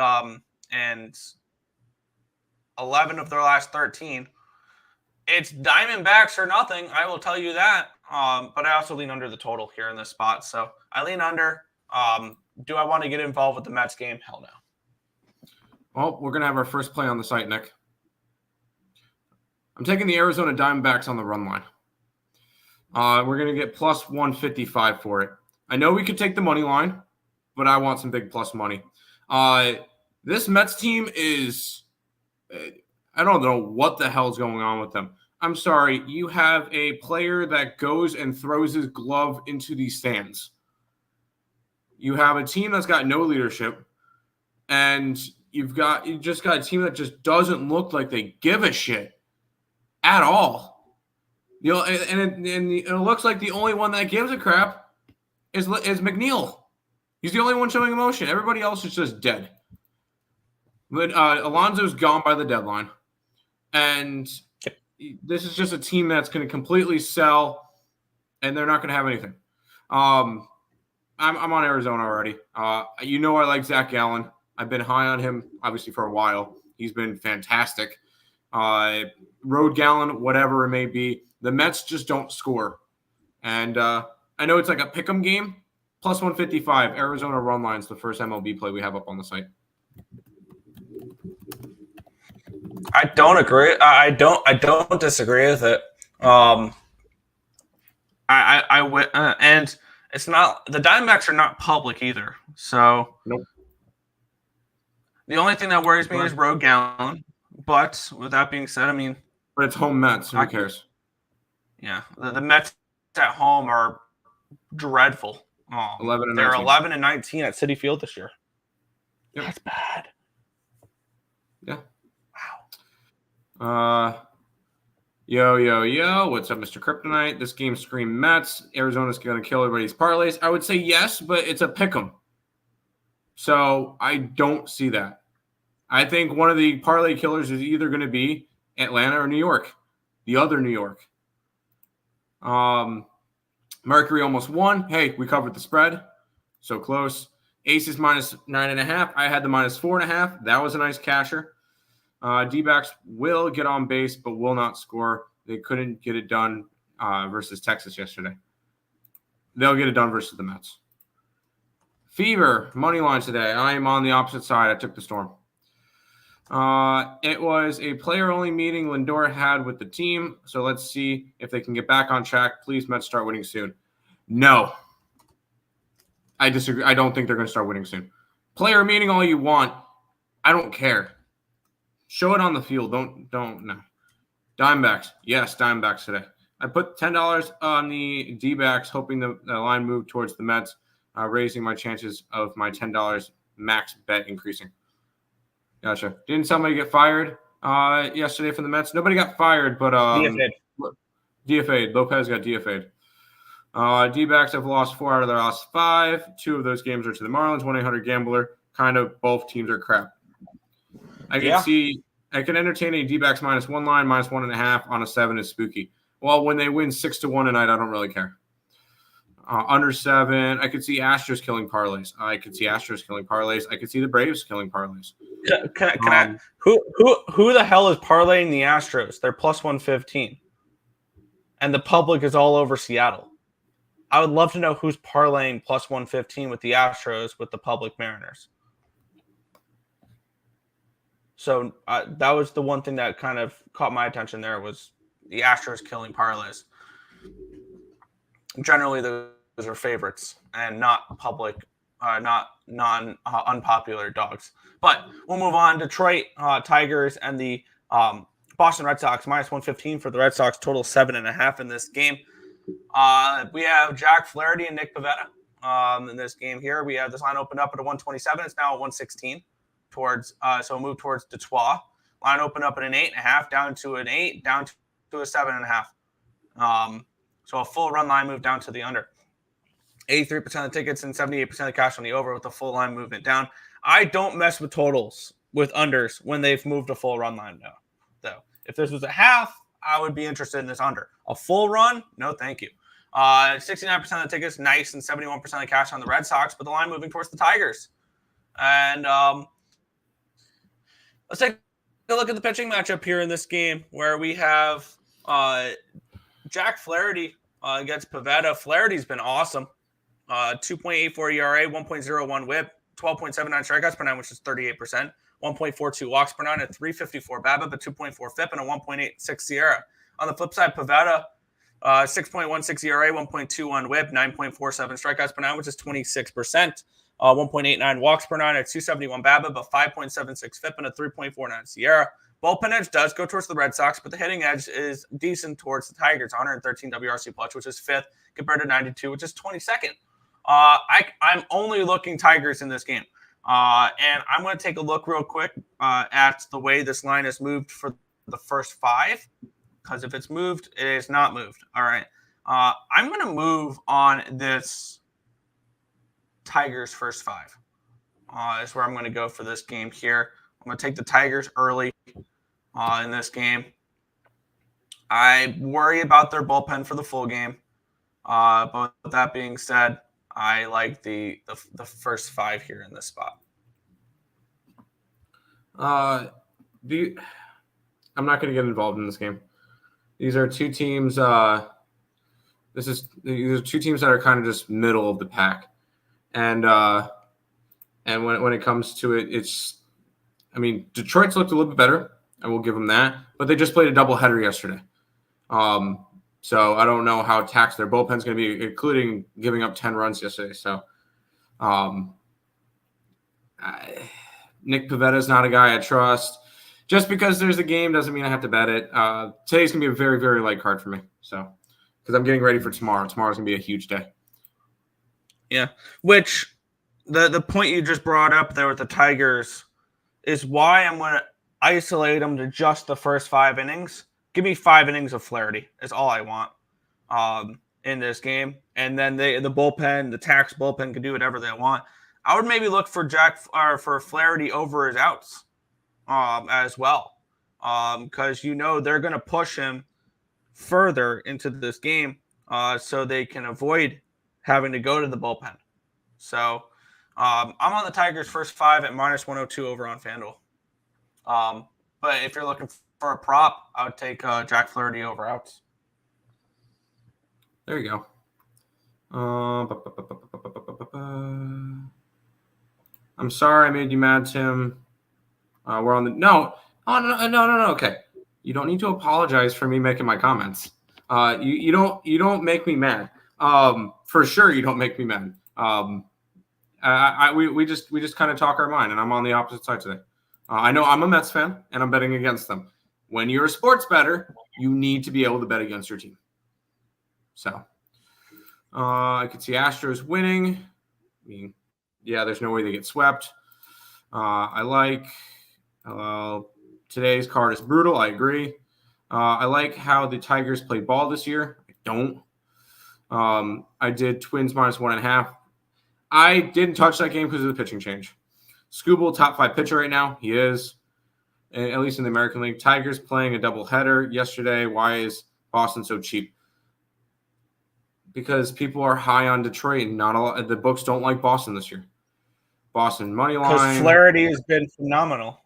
11 of their last 13. It's Diamondbacks or nothing. I will tell you that. But I also lean under the total here in this spot. So I lean under. Do I want to get involved with the Mets game? Hell no. Well, we're going to have our first play on the site, Nick. I'm taking the Arizona Diamondbacks on the run line. We're going to get plus 155 for it. I know we could take the money line, but I want some big plus money. This Mets team is I don't know what the hell's going on with them. I'm sorry. You have a player that goes and throws his glove into the stands. You have a team that's got no leadership, and you just got a team that just doesn't look like they give a shit at all. You know, and it looks like the only one that gives a crap is McNeil. He's the only one showing emotion. Everybody else is just dead. But Alonso's gone by the deadline, and this is just a team that's going to completely sell, and they're not going to have anything. I'm on Arizona already. You know I like Zach Gallen. I've been high on him, obviously, for a while. He's been fantastic. Road Gallen, whatever it may be. The Mets just don't score. And I know it's like a pick'em game. Plus 155. Arizona run line's the first MLB play we have up on the site. I don't agree. I don't disagree with it. And it's not, the Diamondbacks are not public either. So nope. The only thing that worries me is Road Gallen. But with that being said, I mean, but it's home Mets. Who cares? Yeah, the Mets at home are dreadful. 11 and they're 19. 11 and 19 at Citi Field this year. Yep. That's bad. Yeah. Wow. Yo. What's up, Mr. Kryptonite? This game scream Mets. Arizona's going to kill everybody's parlays. I would say yes, but it's a pick'em. So I don't see that. I think one of the parlay killers is either going to be Atlanta or New York. The other New York. Mercury almost won. Hey, we covered the spread. So close. Aces minus 9.5. I had the minus 4.5. That was a nice casher. D-backs will get on base, but will not score. They couldn't get it done versus Texas yesterday. They'll get it done versus the Mets. Fever, money line today. I am on the opposite side. I took the Storm. It was a player-only meeting Lindor had with the team, so let's see if they can get back on track. Please, Mets, start winning soon. No. I disagree. I don't think they're going to start winning soon. Player meeting all you want. I don't care. Show it on the field. Don't no. Dimebacks. Yes, Dimebacks today. I put $10 on the D-backs, hoping the line moved towards the Mets, raising my chances of my $10 max bet increasing. Gotcha. Didn't somebody get fired yesterday from the Mets? Nobody got fired, but DFA'd. Lopez got DFA'd. D-backs have lost 4 out of their last 5. 2 of those games are to the Marlins. 1-800-GAMBLER. Kind of both teams are crap. I can entertain a D-backs minus 1 line, minus 1.5 on a 7 is spooky. Well, when they win 6-1 tonight, I don't really care. Under 7, I could see Astros killing parlays. I could see the Braves killing parlays. Can I? Who the hell is parlaying the Astros? They're plus 115, and the public is all over Seattle. I would love to know who's parlaying plus 115 with the Astros with the public Mariners. So that was the one thing that kind of caught my attention there was the Astros killing parlays. Generally, those are favorites and not public, not unpopular dogs. But we'll move on. Detroit Tigers and the Boston Red Sox minus 115 for the Red Sox. Total 7.5 in this game. We have Jack Flaherty and Nick Pivetta in this game here. We have this line opened up at a 127. It's now at 116. So we'll move towards Detroit. Line opened up at an 8.5, down to an 8, down to a 7.5. So a full run line move down to the under. 83% of the tickets and 78% of the cash on the over with the full line movement down. I don't mess with totals with unders when they've moved a full run line now, though. If this was a half, I would be interested in this under. A full run? No, thank you. 69% of the tickets, nice, and 71% of the cash on the Red Sox, but the line moving towards the Tigers. And let's take a look at the pitching matchup here in this game where we have Jack Flaherty against Pivetta. Flaherty's been awesome. 2.84 ERA, 1.01 WHIP, 12.79 strikeouts per nine, which is 38%. 1.42 walks per nine, a 354 BABIP, a 2.4 FIP, and a 1.86 Sierra. On the flip side, Pavetta, 6.16 ERA, 1.21 WHIP, 9.47 strikeouts per nine, which is 26%. 1.89 walks per nine, a 271 BABIP, a 5.76 FIP, and a 3.49 Sierra. Bullpen edge does go towards the Red Sox, but the hitting edge is decent towards the Tigers, 113 WRC plus, which is fifth, compared to 92, which is 22nd. I'm only looking Tigers in this game. And I'm going to take a look real quick at the way this line is moved for the first five, because if it's moved, it is not moved. All right. I'm going to move on this Tigers first five. Is where I'm going to go for this game here. I'm going to take the Tigers early in this game. I worry about their bullpen for the full game. But with that being said, I like the first five here in this spot. I'm not going to get involved in this game. These are two teams. These are two teams that are kind of just middle of the pack, and when it comes to it, Detroit's looked a little bit better. I will give them that, but they just played a doubleheader yesterday. So I don't know how taxed their bullpen's going to be, including giving up 10 runs yesterday. So Nick Pavetta is not a guy I trust. Just because there's a game doesn't mean I have to bet it. Today's going to be a very, very light card for me. So because I'm getting ready for tomorrow. Tomorrow's going to be a huge day. Yeah, which the point you just brought up there with the Tigers is why I'm going to isolate them to just the first 5 innings. Give me 5 innings of Flaherty is all I want in this game. And then the bullpen, the tax bullpen can do whatever they want. I would maybe look for for Flaherty over his outs as well. Because they're going to push him further into this game so they can avoid having to go to the bullpen. So I'm on the Tigers first 5 at -102 over on FanDuel. But if you're looking for a prop, I would take Jack Flaherty over outs. There you go. I'm sorry I made you mad, Tim. We're on the no. Oh no. Okay, you don't need to apologize for me making my comments. You don't make me mad. For sure, you don't make me mad. We just kind of talk our mind, and I'm on the opposite side today. I know I'm a Mets fan, and I'm betting against them. When you're a sports bettor, you need to be able to bet against your team. So I could see Astros winning. I mean, yeah, there's no way they get swept. I like today's card is brutal. I agree. I like how the Tigers play ball this year. I don't. I did Twins -1.5. I didn't touch that game because of the pitching change. Skubal, top 5 pitcher right now. He is, at least in the American League. Tigers playing a doubleheader yesterday. Why is Boston so cheap? Because people are high on Detroit, and not a lot. The books don't like Boston this year. Boston money line. Because Flaherty has been phenomenal.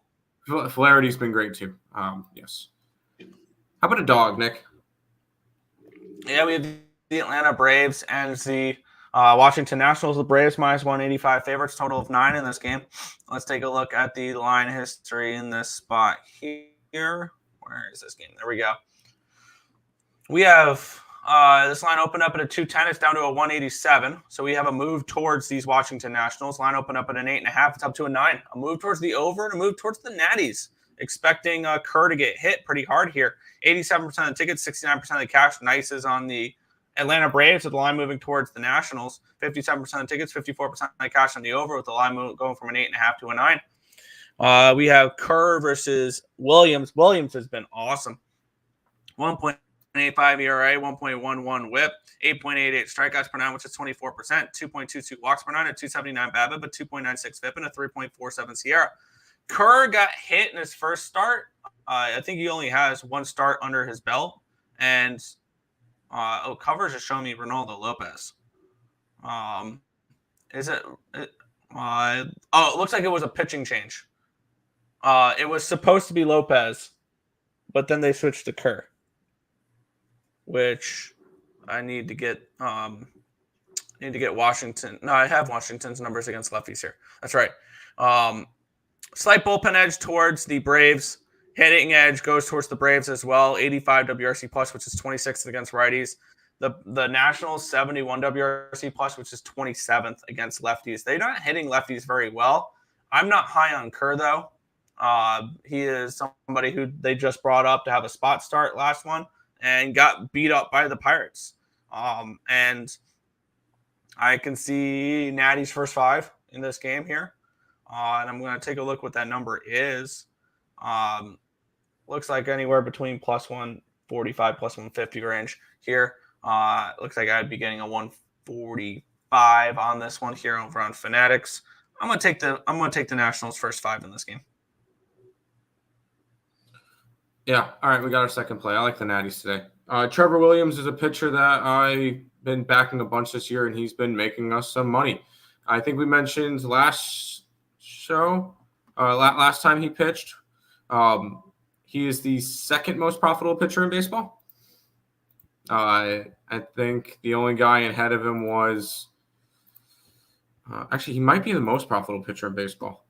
Flaherty's been great too. Yes. How about a dog, Nick? Yeah, we have the Atlanta Braves and the Washington Nationals. The Braves -185 favorites, total of 9 in this game. Let's take a look at the line history in this spot here. Where is this game? There we go. We have this line opened up at a 210. It's down to a 187. So we have a move towards these Washington Nationals. Line opened up at an 8.5. It's up to a 9. A move towards the over and a move towards the Natties. Expecting Kerr to get hit pretty hard here. 87% of the tickets, 69% of the cash. Nice is on the Atlanta Braves with the line moving towards the Nationals. 57% of the tickets, 54% of the cash on the over with the line going from an 8.5 to a 9. We have Kerr versus Williams. Williams has been awesome. 1.85 ERA, 1.11 WHIP, 8.88 strikeouts per nine, which is 24%, 2.22 walks per nine, a 279 BABIP, a 2.96 FIP, and a 3.47 Sierra. Kerr got hit in his first start. I think he only has 1 start under his belt. And covers are showing me Ronaldo Lopez. Is it? It looks like it was a pitching change. It was supposed to be Lopez, but then they switched to Kerr, which I need to get. Washington. No, I have Washington's numbers against lefties here. That's right. Slight bullpen edge towards the Braves. Hitting edge goes towards the Braves as well. 85 WRC plus, which is 26th against righties. The Nationals 71 WRC plus, which is 27th against lefties. They're not hitting lefties very well. I'm not high on Kerr though. He is somebody who they just brought up to have a spot start last one and got beat up by the Pirates. And I can see Natty's first 5 in this game here. And I'm going to take a look what that number is. Looks like anywhere between plus 145, plus 150 range here. Looks like I'd be getting a 145 on this one here over on Fanatics. I'm going to take the Nationals first 5 in this game. Yeah. All right. We got our second play. I like the Natties today. Trevor Williams is a pitcher that I've been backing a bunch this year, and he's been making us some money. I think we mentioned last time he pitched. He is the second most profitable pitcher in baseball. I think the only guy ahead of him was actually he might be the most profitable pitcher in baseball.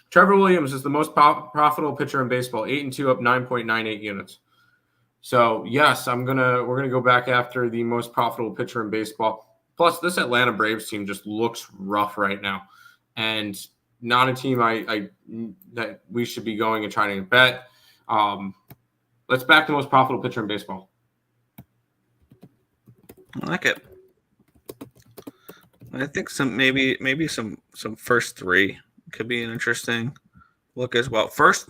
Trevor Williams is the most profitable pitcher in baseball, 8-2 up 9.98 units. So yes, we're gonna go back after the most profitable pitcher in baseball. Plus, this Atlanta Braves team just looks rough right now, and not a team that we should be going and trying to bet. Let's back the most profitable pitcher in baseball. I like it. I think maybe some first 3 could be an interesting look as well. First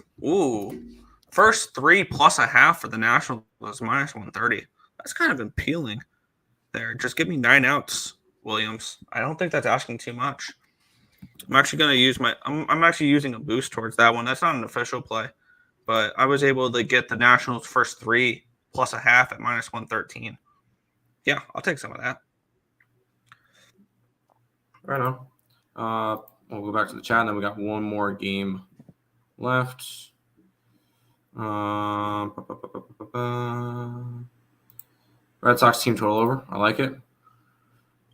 3 plus a half for the Nationals was minus 130. That's kind of appealing there. Just give me 9 outs, Williams. I don't think that's asking too much. I'm actually going to use I'm actually using a boost towards that one. That's not an official play, but I was able to get the Nationals first 3 plus a half at minus 113. Yeah, I'll take some of that. Right on. We'll go back to the chat, and then we got one more game left. Red Sox team total over. I like it.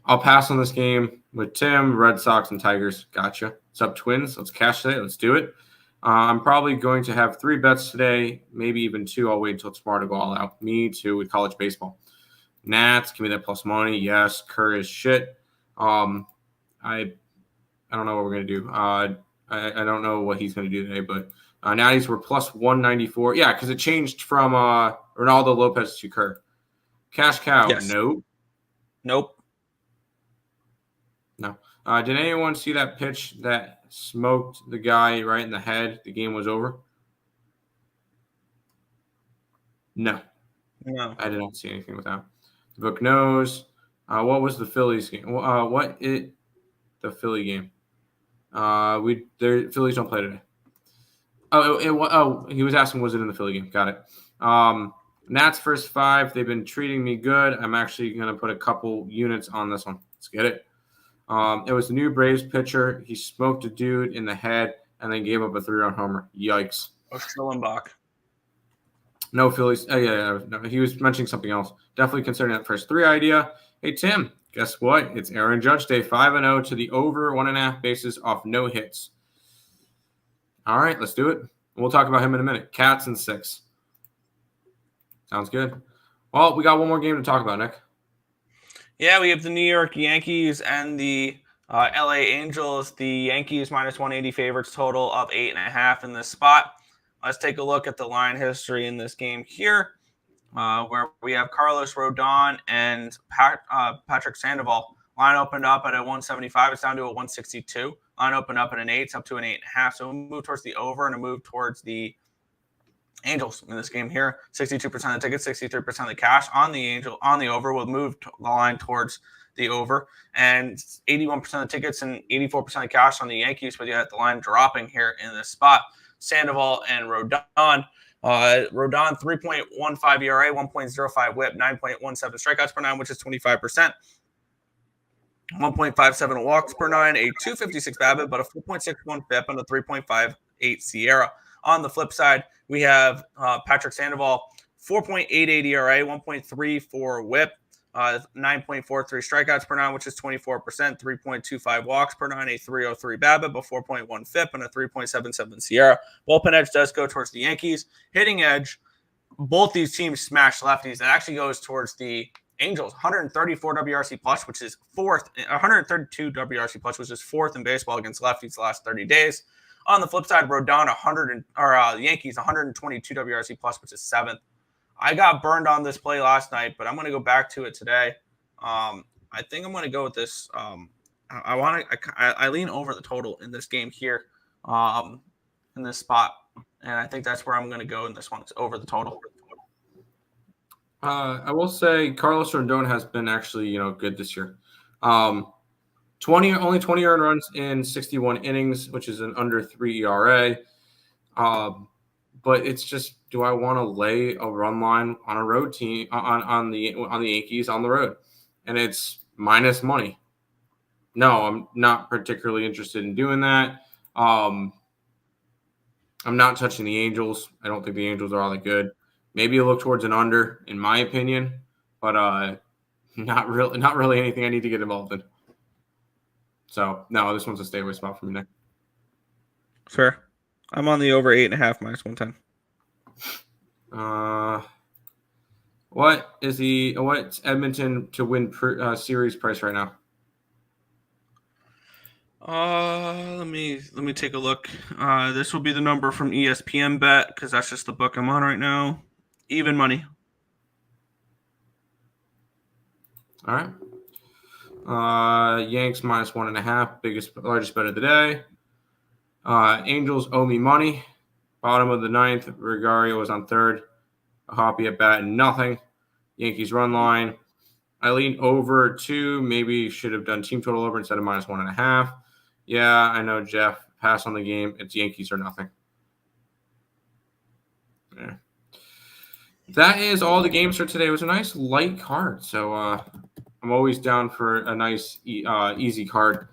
I'll pass on this game with Tim, Red Sox, and Tigers. Gotcha. What's up, Twins? Let's cash today. Let's do it. I'm probably going to have 3 bets today, maybe even 2. I'll wait until tomorrow to go all out. Me too with college baseball. Nats, give me that plus money. Yes, Kerr is shit. I don't know what we're going to do. I don't know what he's going to do today, but Natties were plus 194. Yeah, because it changed from Ronaldo Lopez to Kerr. Cash cow. Yes. Nope. No. Did anyone see that pitch that smoked the guy right in the head? The game was over? No. I did not see anything with that. The book knows. What was the Phillies game? The Philly game? Phillies don't play today. He was asking, was it in the Philly game? Got it. Nats first 5. They've been treating me good. I'm actually going to put a couple units on this one. Let's get it. It was the new Braves pitcher. He smoked a dude in the head and then gave up a 3-run homer. Yikes. Schellenbach. No Phillies. No, he was mentioning something else. Definitely considering that first 3 idea. Hey, Tim, guess what? It's Aaron Judge Day, 5-0 to the over 1.5 bases off no hits. All right, let's do it. We'll talk about him in a minute. Cats and 6. Sounds good. Well, we got one more game to talk about, Nick. Yeah, we have the New York Yankees and the LA Angels. The Yankees minus 180 favorites, total of 8.5 in this spot. Let's take a look at the line history in this game here, where we have Carlos Rodon and Patrick Sandoval. Line opened up at a 175. It's down to a 162. Line opened up at an 8. It's up to an 8.5. So we'll move towards the over and a move towards the Angels in this game here. 62% of the tickets, 63% of the cash on the over. Will move the line towards the over, and 81% of the tickets and 84% of the cash on the Yankees. But you have the line dropping here in this spot. Sandoval and Rodon. Rodon 3.15 ERA, 1.05 WHIP, 9.17 strikeouts per 9, which is 25%. 1.57 walks per 9, a 256 BABIP, but a 4.61 FIP and a 3.58 Sierra. On the flip side, we have Patrick Sandoval, 4.88 ERA, 1.34 WHIP, 9.43 strikeouts per nine, which is 24%, 3.25 walks per nine, a 3.03 BABIP, a 4.1 FIP, and a 3.77 Sierra. Bullpen edge does go towards the Yankees. Hitting edge, both these teams smash lefties. It actually goes towards the Angels, 134 WRC plus, which is fourth, 132 WRC plus, which is fourth in baseball against lefties the last 30 days. On the flip side, Rodon, the Yankees, 122 WRC plus, which is seventh. I got burned on this play last night, but I'm going to go back to it today. I think I'm going to go with this. I lean over the total in this game here, in this spot, and I think that's where I'm going to go in this one. It's over the total. I will say Carlos Rodon has been actually, good this year. Only 20 earned runs in 61 innings, which is an under 3 ERA. But it's just, do I want to lay a run line on a road team on the Yankees on the road? And it's minus money. No, I'm not particularly interested in doing that. I'm not touching the Angels. I don't think the Angels are all that good. Maybe a look towards an under, in my opinion, but not really anything I need to get involved in. So no, this one's a stay away spot for me, Nick. Fair. I'm on the over 8.5 minus 110. What's Edmonton to win series price right now? Let me take a look. This will be the number from ESPN Bet because that's just the book I'm on right now. Even money. All right. Yanks minus 1.5. Largest bet of the day. Angels owe me money. Bottom of the ninth. Gregario was on third. Hoppy at bat and nothing. Yankees run line. I lean over 2. Maybe should have done team total over instead of minus 1.5. Yeah, I know, Jeff. Pass on the game. It's Yankees or nothing. Yeah. That is all the games for today. It was a nice light card. So I'm always down for a nice easy card.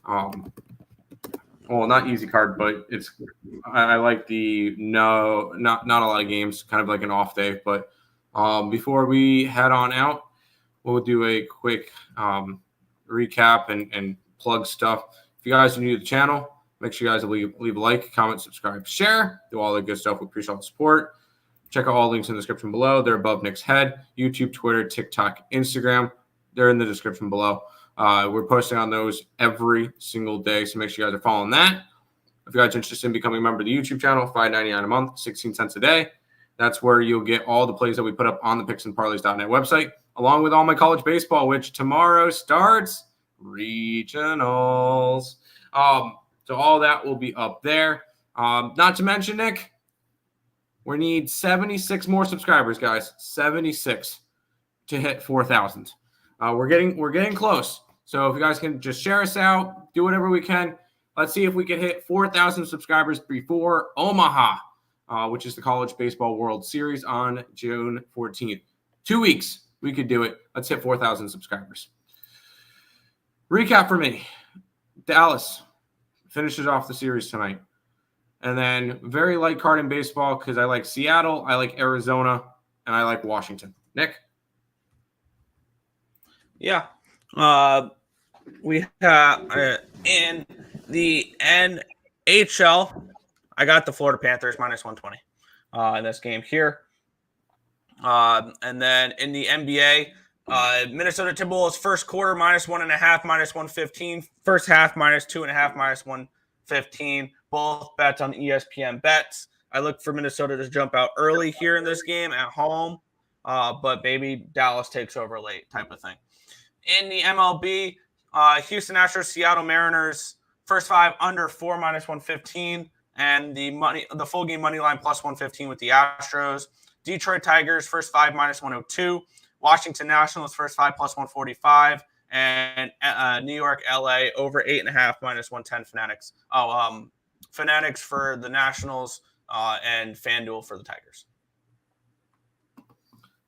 Well, not easy card, but I like the not a lot of games, kind of like an off day. But before we head on out, we'll do a quick recap and plug stuff. If you guys are new to the channel, make sure you guys leave a like, comment, subscribe, share, do all the good stuff. We appreciate all the support. Check out all links in the description below. They're above Nick's head. YouTube, Twitter, TikTok, Instagram. They're in the description below. We're posting on those every single day, so make sure you guys are following that. If you guys are interested in becoming a member of the YouTube channel, $5.99 a month, 16 cents a day. That's where you'll get all the plays that we put up on the picksandparleys.net website, along with all my college baseball, which tomorrow starts regionals. So all that will be up there. Not to mention, Nick, we need 76 more subscribers, guys. 76 to hit 4,000. We're getting close. So if you guys can just share us out, do whatever we can. Let's see if we can hit 4,000 subscribers before Omaha, which is the College Baseball World Series on June 14th. 2 weeks, we could do it. Let's hit 4,000 subscribers. Recap for me. Dallas finishes off the series tonight. And then very light card in baseball because I like Seattle, I like Arizona, and I like Washington. Nick? Yeah. We have in the NHL, I got the Florida Panthers minus 120 in this game here. And then in the NBA, Minnesota Timberwolves first quarter minus 1.5, minus 115. First half minus 2.5, minus 115. Both bets on ESPN bets. I look for Minnesota to jump out early here in this game at home, but maybe Dallas takes over late type of thing. In the MLB, Houston Astros, Seattle Mariners, first 5 under 4 minus 115, and the full game money line plus 115 with the Astros. Detroit Tigers, first 5 minus 102. Washington Nationals, first 5 plus 145. And New York, LA, over 8.5 minus 110 Fanatics. Fanatics for the Nationals and FanDuel for the Tigers.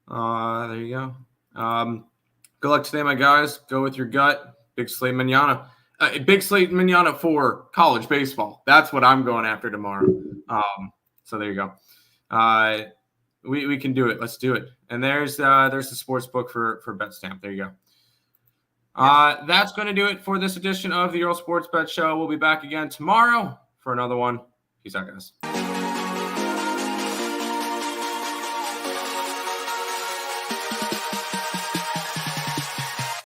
There you go. Good luck today, my guys. Go with your gut. Big slate manana. Big slate manana for college baseball. That's what I'm going after tomorrow. So there you go. We can do it. Let's do it. And there's the sports book for BetStamp. There you go. That's going to do it for this edition of the Earle Sports Bet Show. We'll be back again tomorrow for another one. Peace out, guys.